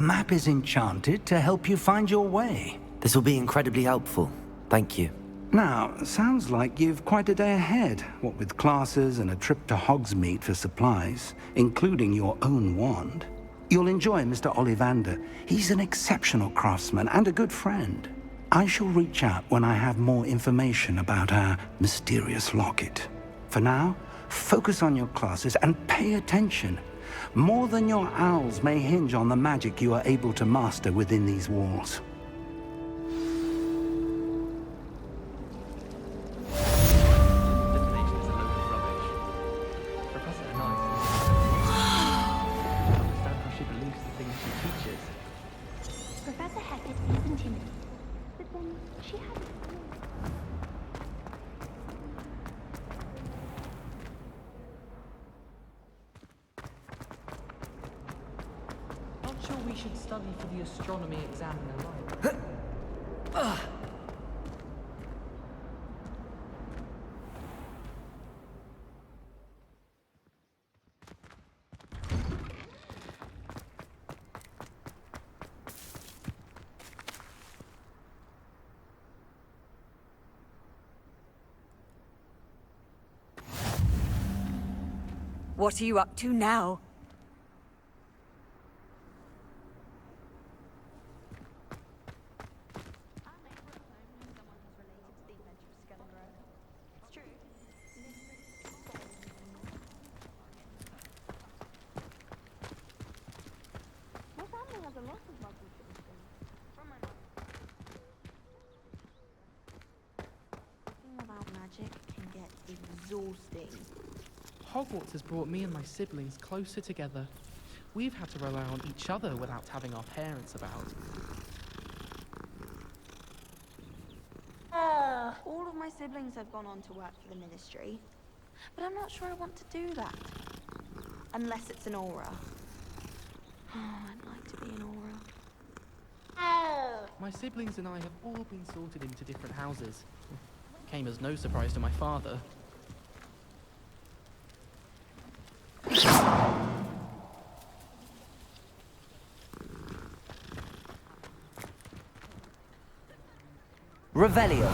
The map is enchanted to help you find your way. This will be incredibly helpful. Thank you. Now, sounds like you've quite a day ahead, what with classes and a trip to Hogsmeade for supplies, including your own wand. You'll enjoy Mr. Ollivander. He's an exceptional craftsman and a good friend. I shall reach out when I have more information about our mysterious locket. For now, focus on your classes and pay attention. More than your owls may hinge on the magic you are able to master within these walls. Professor Hackett is intimidating, but then she has a Not sure we should study for the astronomy exam in the library. What are you up to now? My family has a lot of lovely things. From my mom. Talking about magic can get exhausting. Hogwarts has brought me and my siblings closer together. We've had to rely on each other without having our parents about. All of my siblings have gone on to work for the Ministry, but I'm not sure I want to do that. Unless it's an aura. Oh, I'd like to be an aura. My siblings and I have all been sorted into different houses. Came as no surprise to my father. Revelio.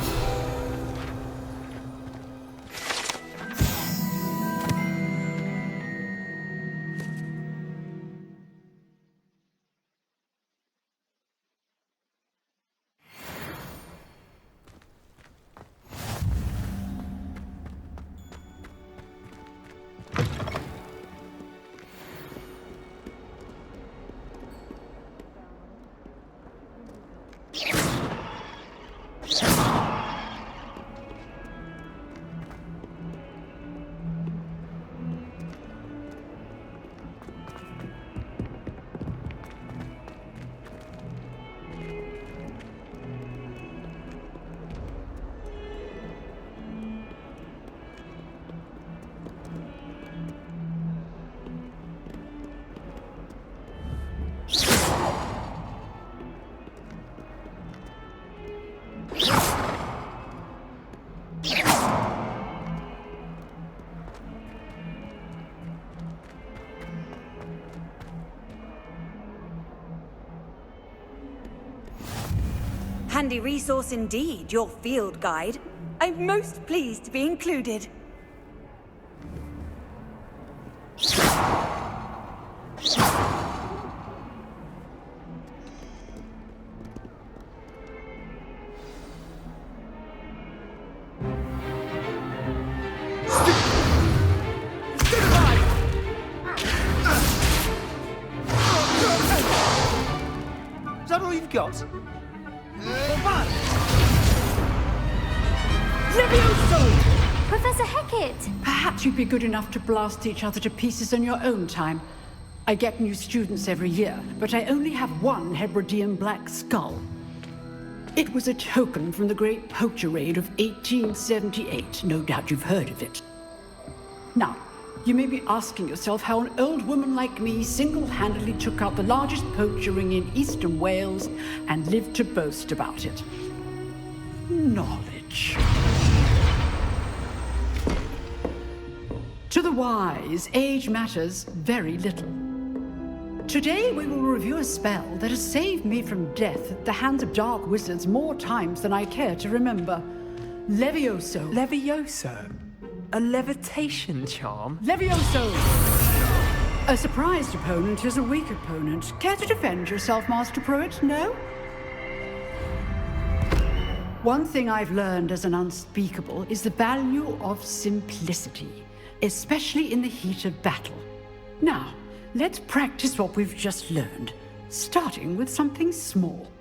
Handy resource indeed, your field guide. I'm most pleased to be included. Is that all you've got? Professor Hackett! Perhaps you'd be good enough to blast each other to pieces in your own time. I get new students every year, but I only have one Hebridean black skull. It was a token from the Great Poacher Raid of 1878. No doubt you've heard of it. Now, you may be asking yourself how an old woman like me single-handedly took out the largest poacher ring in eastern Wales and lived to boast about it. Knowledge. To the wise, age matters very little. Today we will review a spell that has saved me from death at the hands of dark wizards more times than I care to remember. Levioso. Levioso? A levitation charm? Levioso! A surprised opponent is a weak opponent. Care to defend yourself, Master Pruitt? No? One thing I've learned as an unspeakable is the value of simplicity, especially in the heat of battle. Now, let's practice what we've just learned, starting with something small.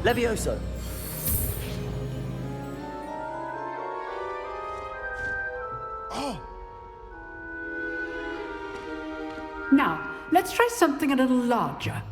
Levioso. Now, let's try something a little larger.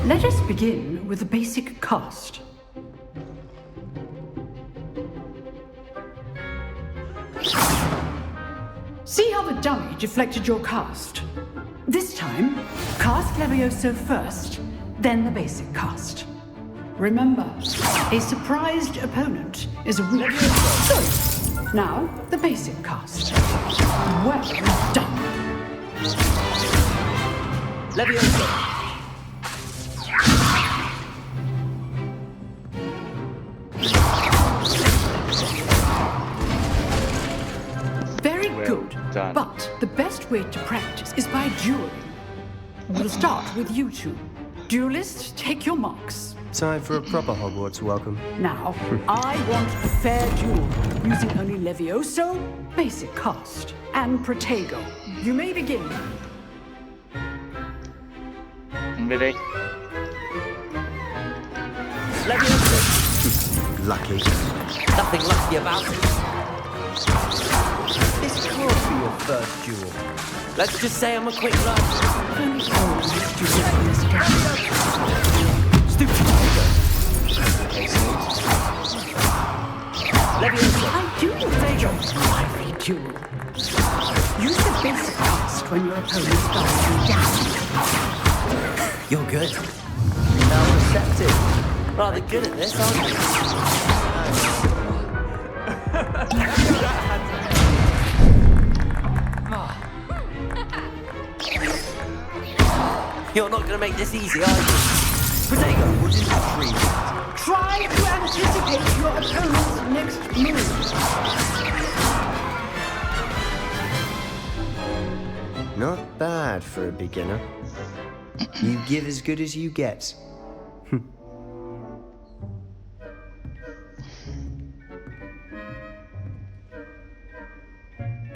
Let us begin with the basic cast. See how the dummy deflected your cast? This time, cast Levioso first, then the basic cast. Remember, a surprised opponent is a weak. Sorry. Now, the basic cast. Well done. Levioso. Very good. Done. But the best way to practice is by dueling. We'll start with you two. Duelists, take your marks. Time for a proper Hogwarts welcome. Now, I want a fair duel, using only Levioso, basic cast, and Protego. You may begin. Ready? Levioso. Lucky. Nothing lucky about it. This can't be your first duel. Let's just say I'm a quick learner. Stupid Protego. Levioso. I do Protego. Lively duel. Use the basic cast when your opponent starts you down. You're good. Now receptive. Rather good at this, aren't you? You're not going to make this easy, are you? Protego, what is your dream? Try to anticipate your opponent's next move. Not bad for a beginner. You give as good as you get.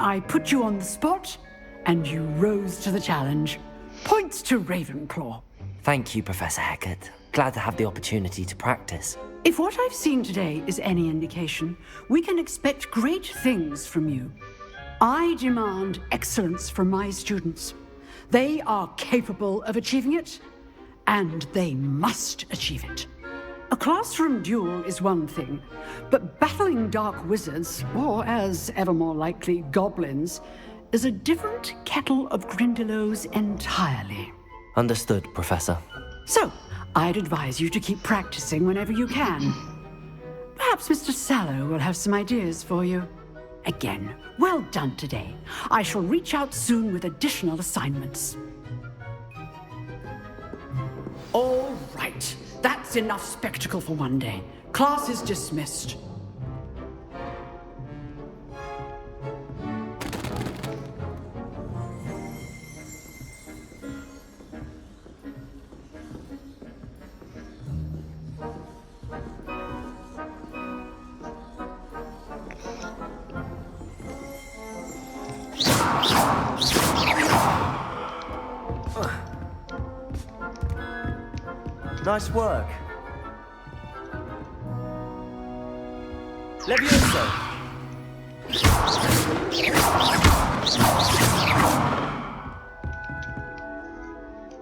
I put you on the spot, and you rose to the challenge. Points to Ravenclaw. Thank you, Professor Hecat. Glad to have the opportunity to practice. If what I've seen today is any indication, we can expect great things from you. I demand excellence from my students. They are capable of achieving it, and they must achieve it. A classroom duel is one thing, but battling dark wizards, or as ever more likely, goblins, is a different kettle of Grindylows entirely. Understood, Professor. So, I'd advise you to keep practicing whenever you can. Perhaps Mr. Sallow will have some ideas for you. Again, well done today. I shall reach out soon with additional assignments. All right, that's enough spectacle for one day. Class is dismissed. Nice work. Levioso!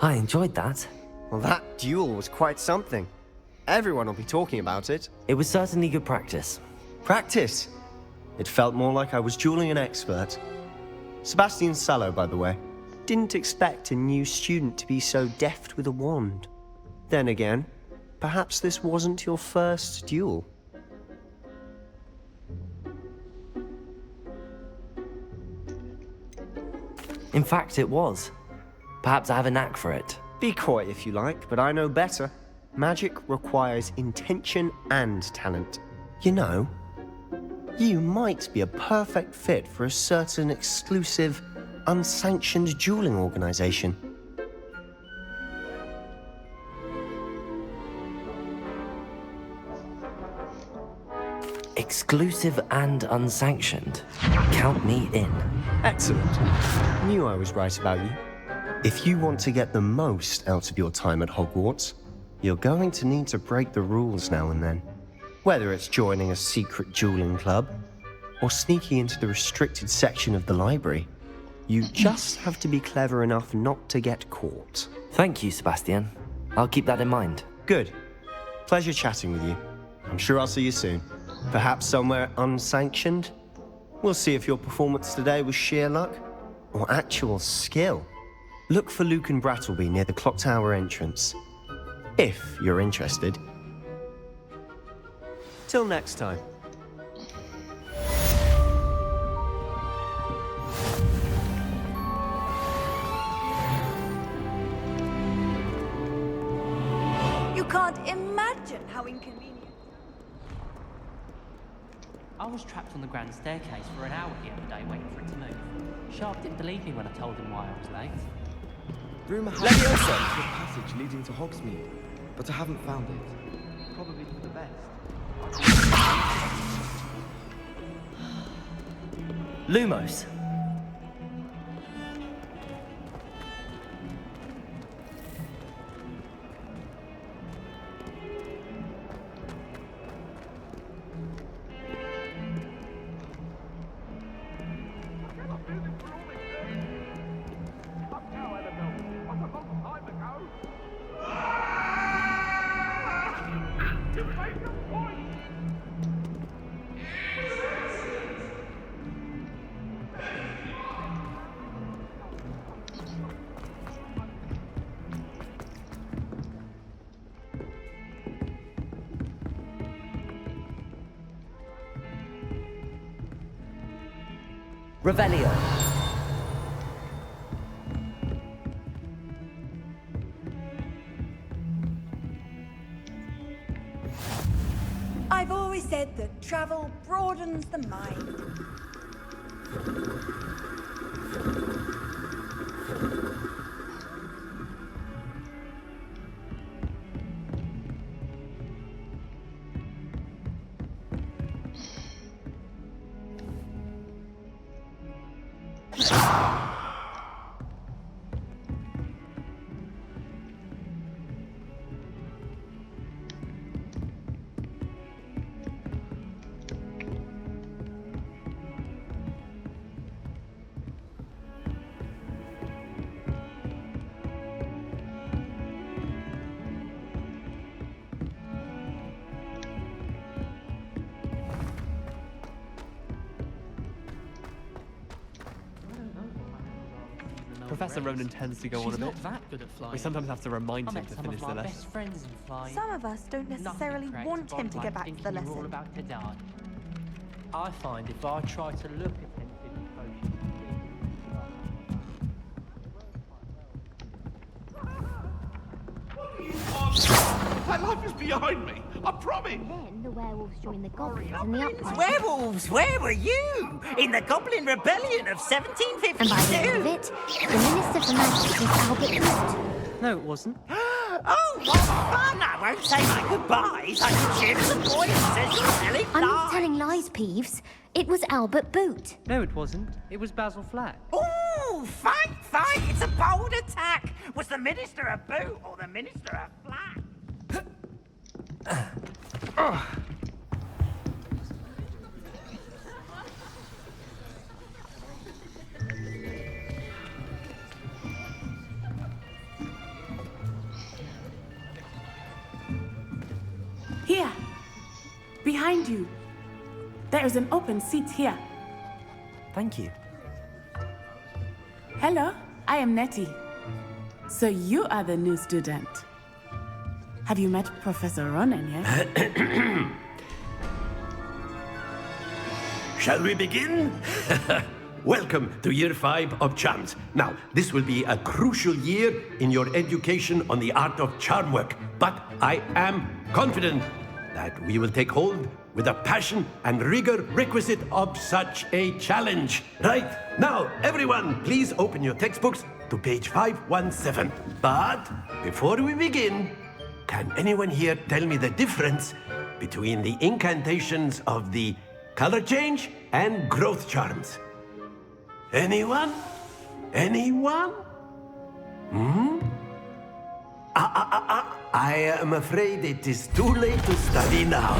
I enjoyed that. Well, that duel was quite something. Everyone will be talking about it. It was certainly good practice. Practice? It felt more like I was dueling an expert. Sebastian Sallow, by the way. Didn't expect a new student to be so deft with a wand. Then again, perhaps this wasn't your first duel. In fact, it was. Perhaps I have a knack for it. Be coy if you like, but I know better. Magic requires intention and talent. You know, you might be a perfect fit for a certain exclusive, unsanctioned dueling organization. Exclusive and unsanctioned. Count me in. Excellent. Knew I was right about you. If you want to get the most out of your time at Hogwarts, you're going to need to break the rules now and then. Whether it's joining a secret dueling club, or sneaking into the restricted section of the library, you just have to be clever enough not to get caught. Thank you, Sebastian. I'll keep that in mind. Good. Pleasure chatting with you. I'm sure I'll see you soon. Perhaps somewhere unsanctioned? We'll see if your performance today was sheer luck or actual skill. Look for Luke and Brattleby near the clock tower entrance, if you're interested. Till next time. You can't imagine how inconvenient. I was trapped on the grand staircase for an hour the other day waiting for it to move. Sharp didn't believe me when I told him why I was late. Rumour has it there's a passage leading to Hogsmeade, but I haven't found it. Probably for the best. Lumos. Revelio. I've always said that travel broadens the mind. Professor Ronan tends to go on a She's bit. not that good at flying. We sometimes have to remind I him met to some finish of the my lesson. best friends in flying. Some of us don't necessarily want him to get back to the You're all lesson. about to die. I find if I try to look attentive and My life is behind me, I promise! Then the werewolves joined the goblins and the uprising. Werewolves, where were you? In the Goblin Rebellion of 1752? And by the end of it, the Minister for Magic was Albert Booth. No, it wasn't. Oh, what fun! I won't say my goodbyes. I can cheer the boy who says you're telling I'm not lies. telling lies, Peeves. It was Albert Boot. No, it wasn't. It was Basil Flack. Ooh, fight! It's a bold attack. Was the Minister a boot or the Minister a flat? Here. Behind you. There is an open seat here. Thank you. Hello, I am Nettie. So you are the new student. Have you met Professor Ronan yet? Shall we begin? Welcome to Year 5 of Charms. Now, this will be a crucial year in your education on the art of charm work, but I am confident that we will take hold with the passion and rigor requisite of such a challenge. Right, now, everyone, please open your textbooks to page 517. But before we begin, can anyone here tell me the difference between the incantations of the color change and growth charms? Anyone? Anyone? I am afraid it is too late to study now.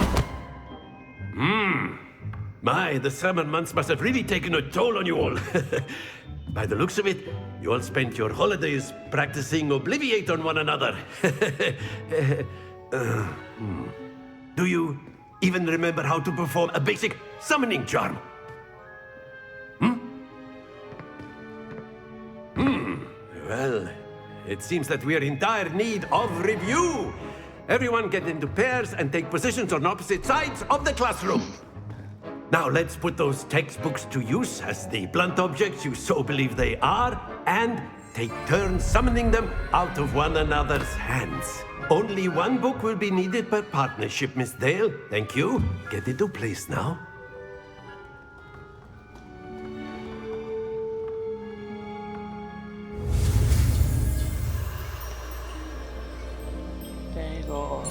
My, the summer months must have really taken a toll on you all. By the looks of it, you all spent your holidays practicing Obliviate on one another. Do you even remember how to perform a basic summoning charm? Well, it seems that we are in dire need of review. Everyone get into pairs and take positions on opposite sides of the classroom. Now let's put those textbooks to use as the blunt objects you so believe they are, and take turns summoning them out of one another's hands. Only one book will be needed per partnership, Miss Dale. Thank you. Get into place now. There you go.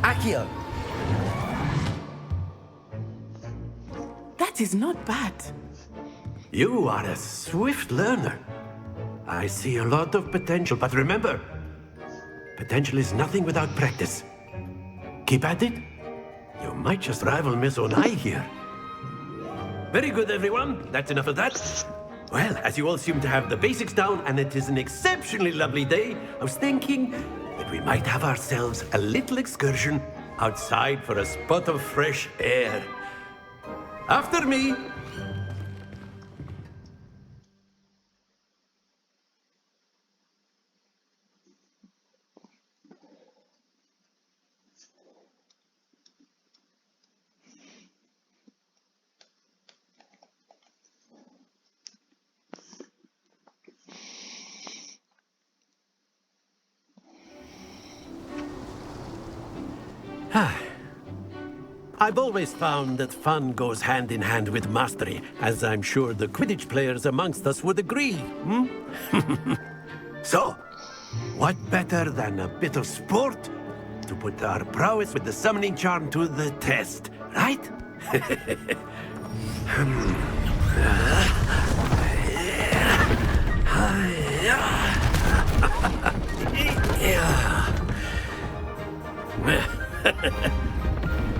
Accio! That is not bad. You are a swift learner. I see a lot of potential, but remember, potential is nothing without practice. Keep at it. You might just rival Miss Onai here. Very good, everyone. That's enough of that. Well, as you all seem to have the basics down, and it is an exceptionally lovely day, I was thinking that we might have ourselves a little excursion outside for a spot of fresh air. After me. I've always found that fun goes hand in hand with mastery, as I'm sure the Quidditch players amongst us would agree. So, what better than a bit of sport to put our prowess with the summoning charm to the test, right?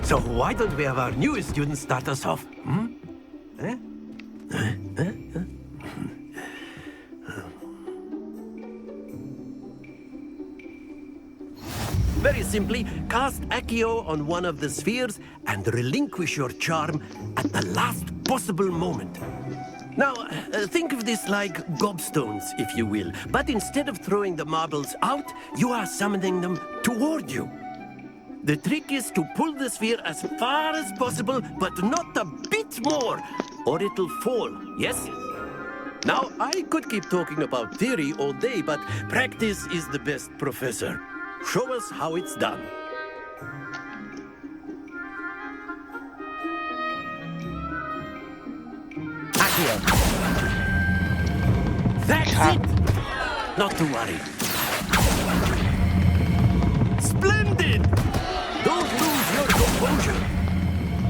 So why don't we have our newest student start us off? Very simply, cast Accio on one of the spheres and relinquish your charm at the last possible moment. Now, think of this like gobstones, if you will. But instead of throwing the marbles out, you are summoning them toward you. The trick is to pull the sphere as far as possible, but not a bit more, or it'll fall, yes? Now, I could keep talking about theory all day, but practice is the best professor. Show us how it's done. Accio. That's it! Not to worry. Splendid! Don't lose your composure.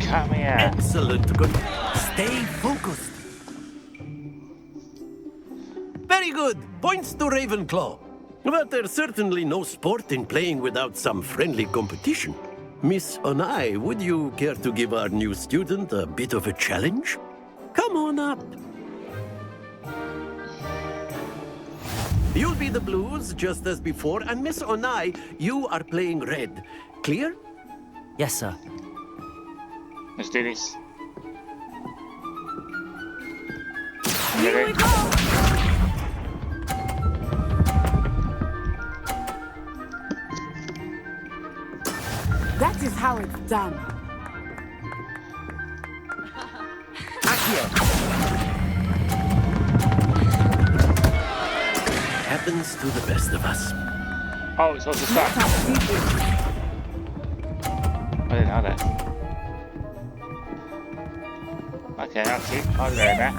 Come here. Excellent. Good. Stay focused. Very good. Points to Ravenclaw. But there's certainly no sport in playing without some friendly competition. Miss Onai, would you care to give our new student a bit of a challenge? Come on up. You'll be the blues, just as before, and Miss Onai, you are playing red. Clear? Yes, sir. Let's do this. Here we go! That is how it's done. Accio. Happens to the best of us. Oh, it's supposed to start. I didn't know that. Okay, that's it. I'll learn that.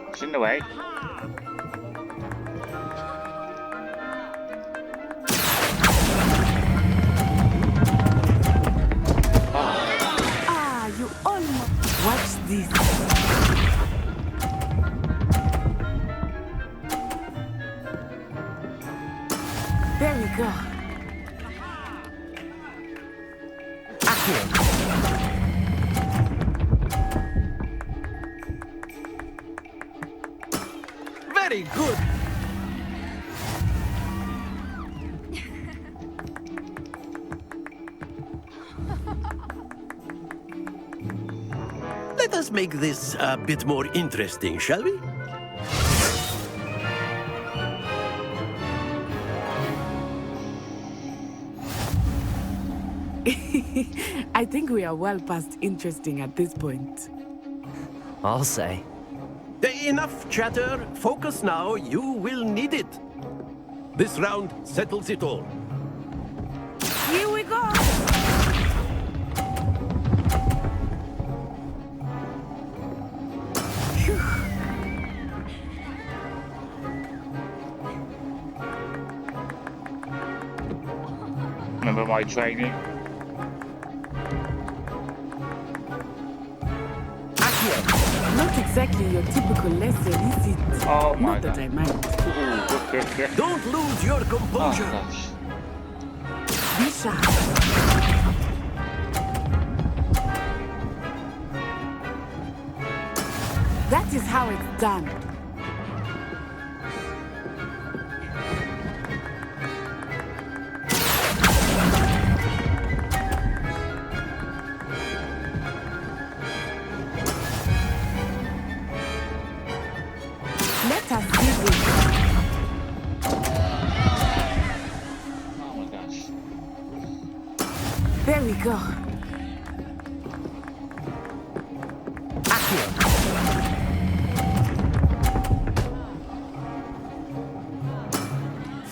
It's in the way. Ah, you almost... Watch this. There we go. Accio. Very good. Let us make this a bit more interesting, shall we? I think we are well past interesting at this point. I'll say. Enough chatter. Focus now. You will need it. This round settles it all. Here we go! Remember my training? Not exactly your typical lesson, is it? Oh my Not that I mind. Don't lose your composure. Oh, gosh. Be sharp. That is how it's done. Let us see this. Oh my gosh. There we go.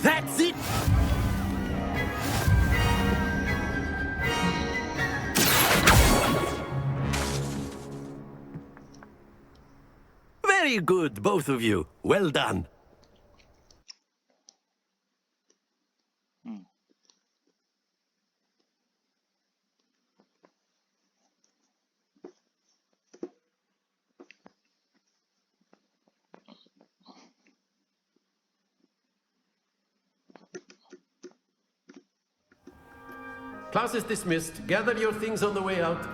That's it. Very good, both of you. Well done. Class is dismissed. Gather your things on the way out.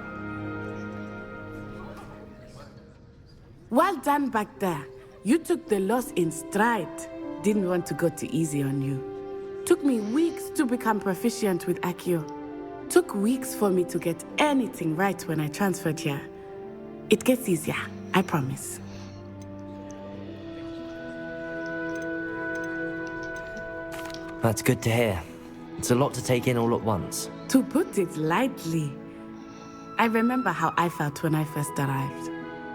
Well done back there. You took the loss in stride. Didn't want to go too easy on you. Took me weeks to become proficient with Accio. Took weeks for me to get anything right when I transferred here. It gets easier, I promise. That's good to hear. It's a lot to take in all at once. To put it lightly, I remember how I felt when I first arrived.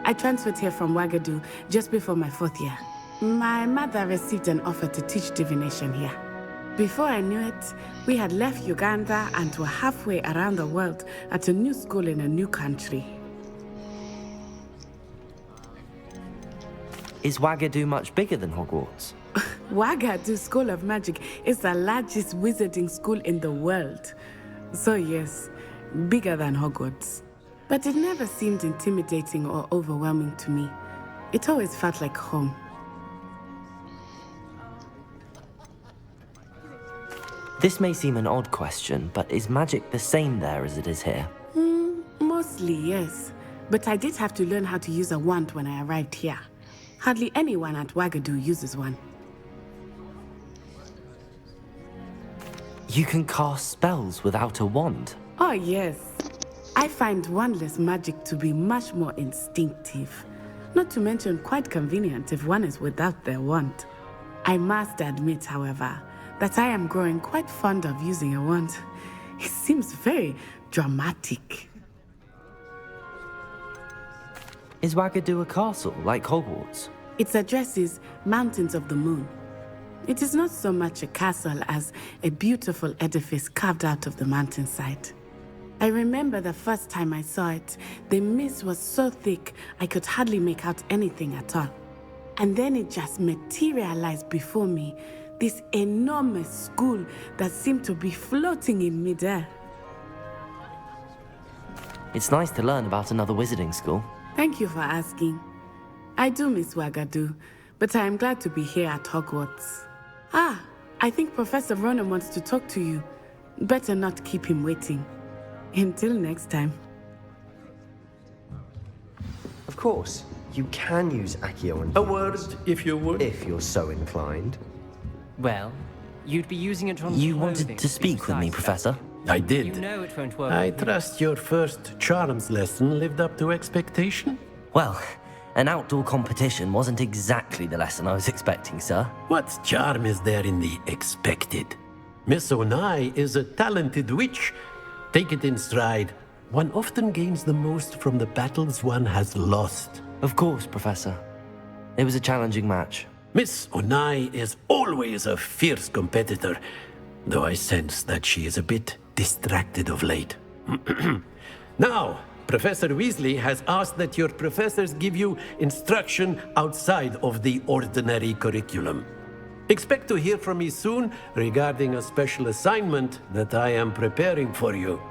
I transferred here from Wagadu just before my 4th year. My mother received an offer to teach divination here. Before I knew it, we had left Uganda and were halfway around the world at a new school in a new country. Is Wagadu much bigger than Hogwarts? Wagadu School of Magic is the largest wizarding school in the world. So yes, bigger than Hogwarts. But it never seemed intimidating or overwhelming to me. It always felt like home. This may seem an odd question, but is magic the same there as it is here? Mostly, yes. But I did have to learn how to use a wand when I arrived here. Hardly anyone at Wagadu uses one. You can cast spells without a wand? Oh, yes. I find wandless magic to be much more instinctive. Not to mention quite convenient if one is without their wand. I must admit, however, that I am growing quite fond of using a wand. It seems very dramatic. Is Wagadu a castle, like Hogwarts? Its address is Mountains of the Moon. It is not so much a castle as a beautiful edifice carved out of the mountainside. I remember the first time I saw it, the mist was so thick I could hardly make out anything at all. And then it just materialized before me, this enormous school that seemed to be floating in midair. It's nice to learn about another wizarding school. Thank you for asking. I do miss Wagadu, but I am glad to be here at Hogwarts. Ah, I think Professor Ronan wants to talk to you. Better not keep him waiting. Until next time. Of course, you can use Accio on A word, if you would. if you're so inclined. Well, you'd be using it on You clothing wanted to speak with me, precise, Professor? I did. You know it won't work. I with me. trust your first charms lesson lived up to expectation? Well, an outdoor competition wasn't exactly the lesson I was expecting, sir. What charm is there in the expected? Miss Onai is a talented witch. Take it in stride. One often gains the most from the battles one has lost. Of course, Professor. It was a challenging match. Miss Onai is always a fierce competitor, though I sense that she is a bit distracted of late. Now, Professor Weasley has asked that your professors give you instruction outside of the ordinary curriculum. Expect to hear from me soon regarding a special assignment that I am preparing for you.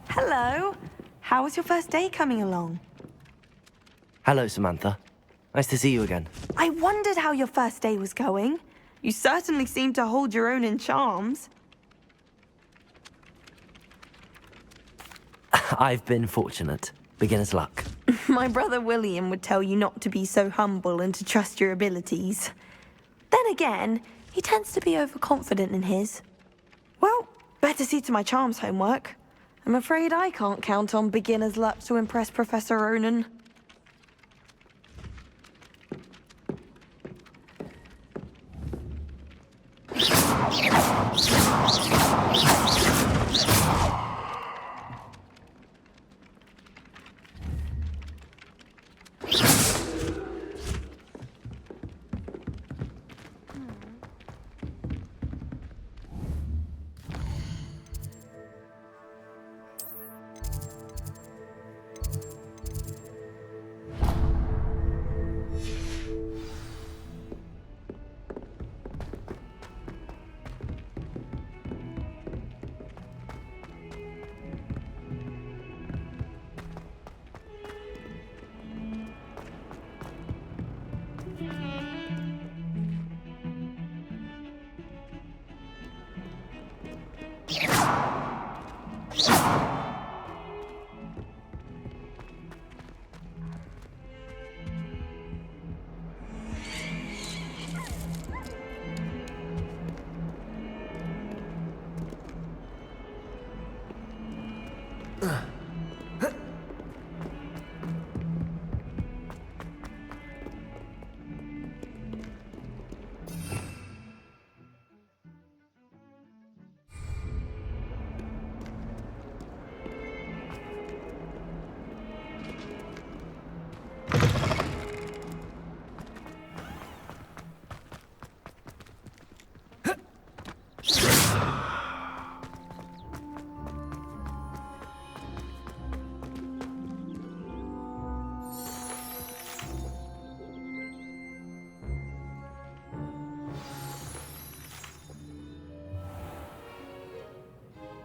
Hello. How was your first day coming along? Hello, Samantha. Nice to see you again. I wondered how your first day was going. You certainly seem to hold your own in charms. I've been fortunate. Beginner's luck. My brother William would tell you not to be so humble and to trust your abilities. Then again, he tends to be overconfident in his. Well, better see to my charms homework. I'm afraid I can't count on beginner's luck to impress Professor Ronan.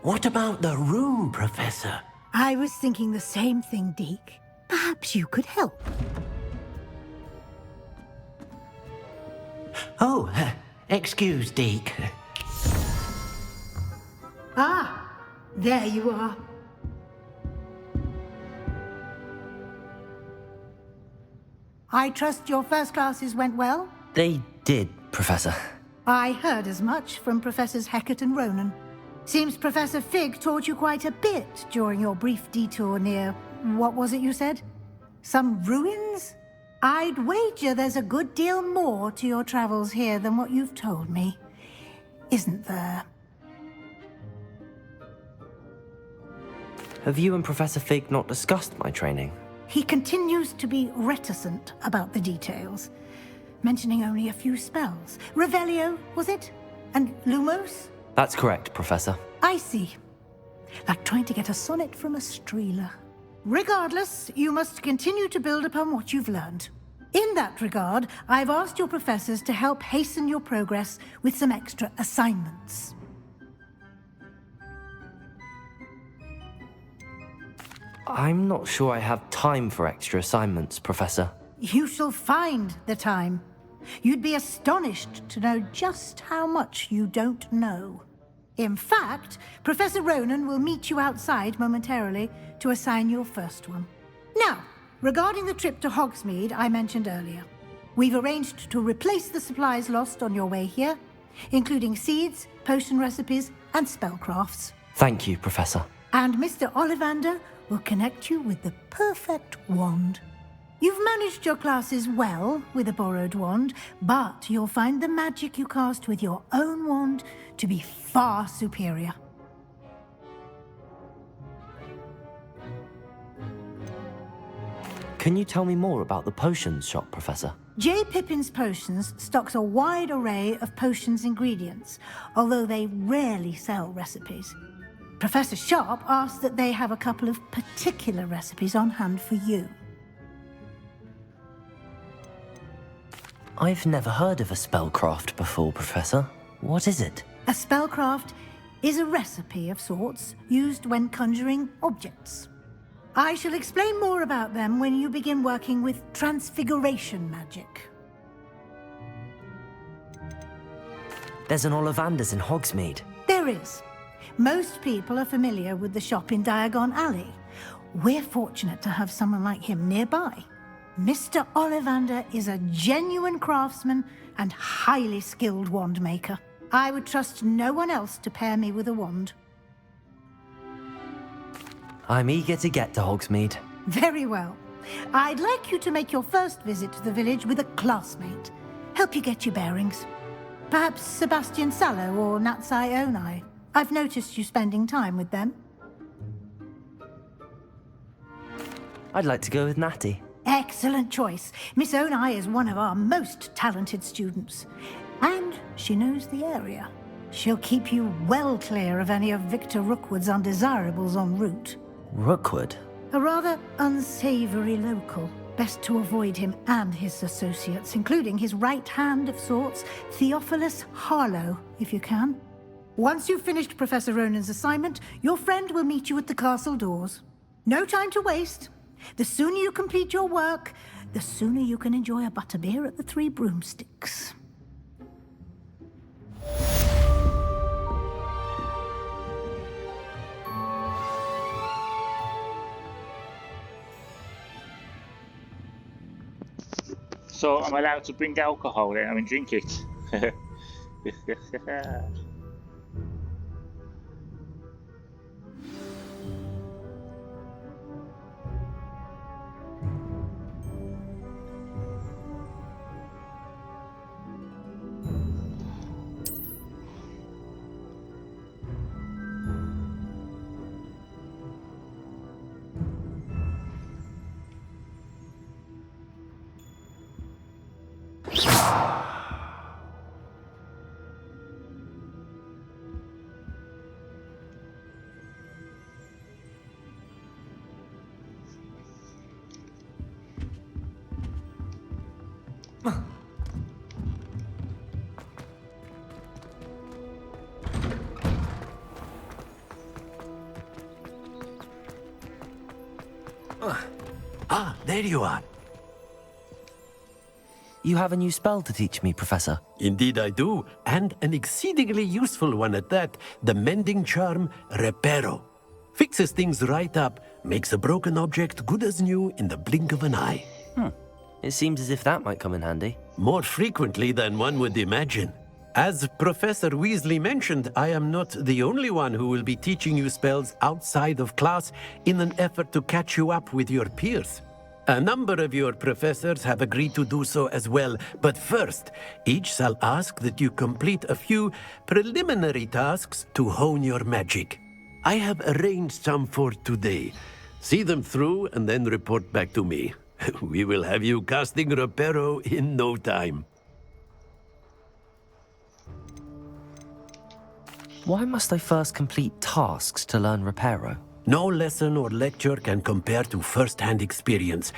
What about the room, Professor? I was thinking the same thing, Deke. Perhaps you could help. Oh, excuse, Deke. Ah, there you are. I trust your first classes went well? They did, Professor. I heard as much from Professors Hecat and Ronan. Seems Professor Fig taught you quite a bit during your brief detour near... what was it you said? Some ruins? I'd wager there's a good deal more to your travels here than what you've told me. Isn't there? Have you and Professor Fig not discussed my training? He continues to be reticent about the details, mentioning only a few spells. Revelio, was it? And Lumos? That's correct, Professor. I see. Like trying to get a sonnet from a streeler. Regardless, you must continue to build upon what you've learned. In that regard, I've asked your professors to help hasten your progress with some extra assignments. I'm not sure I have time for extra assignments, Professor. You shall find the time. You'd be astonished to know just how much you don't know. In fact, Professor Ronan will meet you outside momentarily to assign your first one. Now, regarding the trip to Hogsmeade I mentioned earlier, we've arranged to replace the supplies lost on your way here, including seeds, potion recipes, and spellcrafts. Thank you, Professor. And Mr. Ollivander will connect you with the perfect wand. You've managed your classes well with a borrowed wand, but you'll find the magic you cast with your own wand to be far superior. Can you tell me more about the potions shop, Professor? J. Pippin's Potions stocks a wide array of potions ingredients, although they rarely sell recipes. Professor Sharp asked that they have a couple of particular recipes on hand for you. I've never heard of a spellcraft before, Professor. What is it? A spellcraft is a recipe of sorts used when conjuring objects. I shall explain more about them when you begin working with transfiguration magic. There's an Ollivander's in Hogsmeade. There is. Most people are familiar with the shop in Diagon Alley. We're fortunate to have someone like him nearby. Mr. Ollivander is a genuine craftsman and highly skilled wand maker. I would trust no one else to pair me with a wand. I'm eager to get to Hogsmeade. Very well. I'd like you to make your first visit to the village with a classmate. Help you get your bearings. Perhaps Sebastian Sallow or Natsai Onai. I've noticed you spending time with them. I'd like to go with Natty. Excellent choice. Miss Onai is one of our most talented students. And she knows the area. She'll keep you well clear of any of Victor Rookwood's undesirables en route. Rookwood? A rather unsavory local. Best to avoid him and his associates, including his right hand of sorts, Theophilus Harlow, if you can. Once you've finished Professor Ronan's assignment, your friend will meet you at the castle doors. No time to waste. The sooner you complete your work, the sooner you can enjoy a butterbeer at the Three Broomsticks. So I'm allowed to bring alcohol then, I mean drink it. Ah, there you are. You have a new spell to teach me, Professor. Indeed I do, and an exceedingly useful one at that. The mending charm, Reparo. Fixes things right up, makes a broken object good as new in the blink of an eye. It seems as if that might come in handy. More frequently than one would imagine. As Professor Weasley mentioned, I am not the only one who will be teaching you spells outside of class in an effort to catch you up with your peers. A number of your professors have agreed to do so as well, but first, each shall ask that you complete a few preliminary tasks to hone your magic. I have arranged some for today. See them through and then report back to me. We will have you casting Reparo in no time. Why must I first complete tasks to learn Reparo? No lesson or lecture can compare to first-hand experience,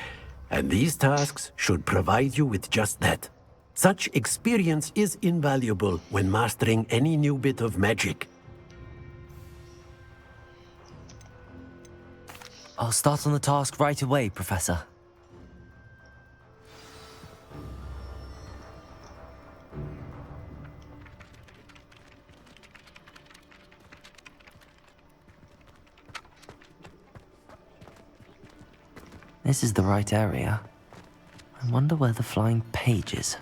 and these tasks should provide you with just that. Such experience is invaluable when mastering any new bit of magic. I'll start on the task right away, Professor. This is the right area. I wonder where the flying page is.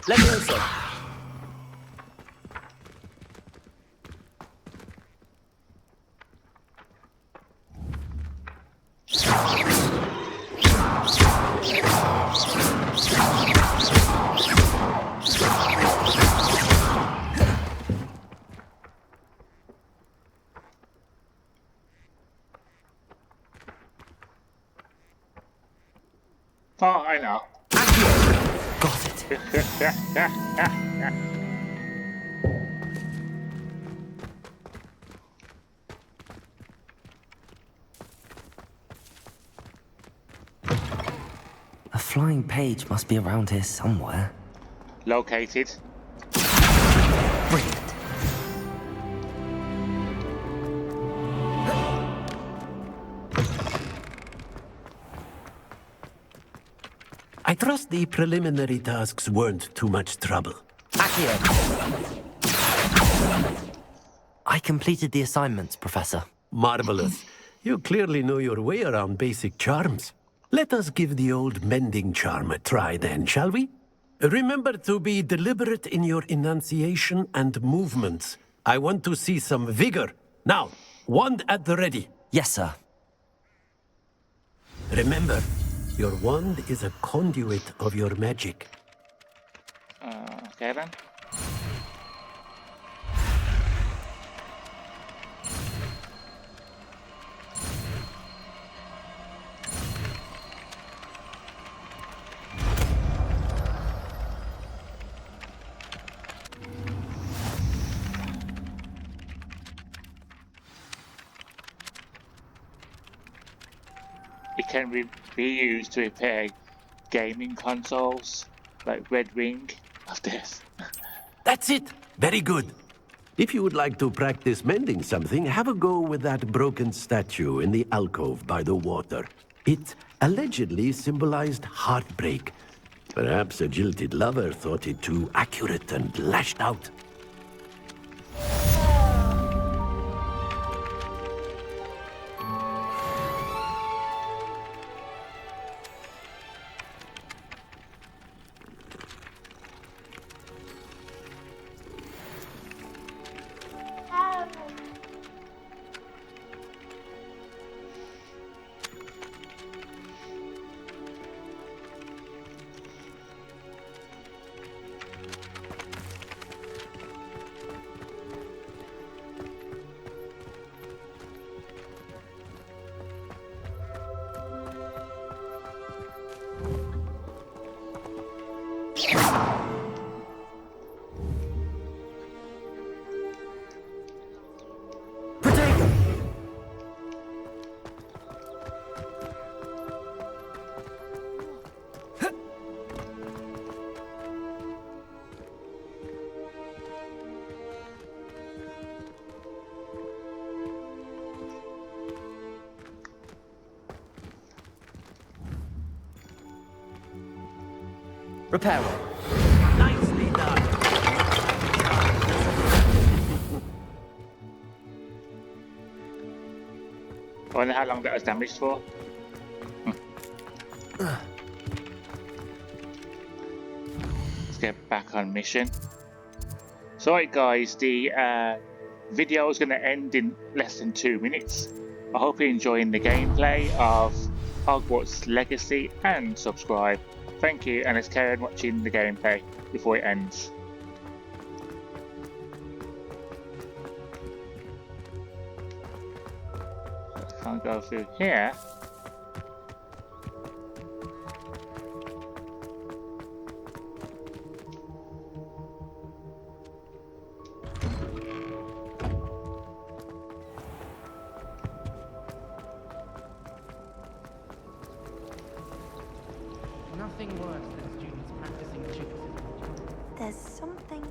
Leviosa! Oh, I know. Got it. A flying page must be around here somewhere. Located. Brilliant. I trust the preliminary tasks weren't too much trouble. Accio! I completed the assignments, Professor. Marvelous. You clearly know your way around basic charms. Let us give the old mending charm a try then, shall we? Remember to be deliberate in your enunciation and movements. I want to see some vigor. Now, wand at the ready. Yes, sir. Remember, your wand is a conduit of your magic. Okay then. It can be used to repair gaming consoles, like Red Ring of Death. That's it! Very good. If you would like to practice mending something, have a go with that broken statue in the alcove by the water. It allegedly symbolized heartbreak. Perhaps a jilted lover thought it too accurate and lashed out. Repair roll. Nicely done. I wonder how long that was damaged for. Let's get back on mission. So right guys, the video is going to end in less than 2 minutes. I hope you're enjoying the gameplay of Hogwarts Legacy and subscribe. Thank you, and let's carry on watching the gameplay before it ends. I can't go through here. Nothing worse than students practicing tricks. There's something.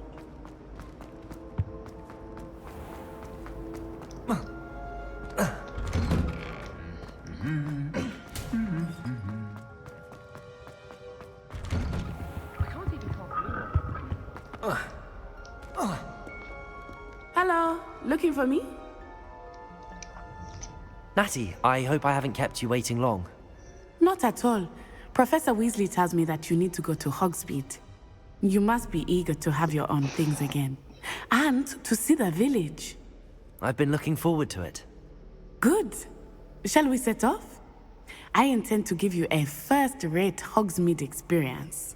Hello, looking for me? Natty, I hope I haven't kept you waiting long. Not at all. Professor Weasley tells me that you need to go to Hogsmeade. You must be eager to have your own things again. And to see the village. I've been looking forward to it. Good. Shall we set off? I intend to give you a first-rate Hogsmeade experience.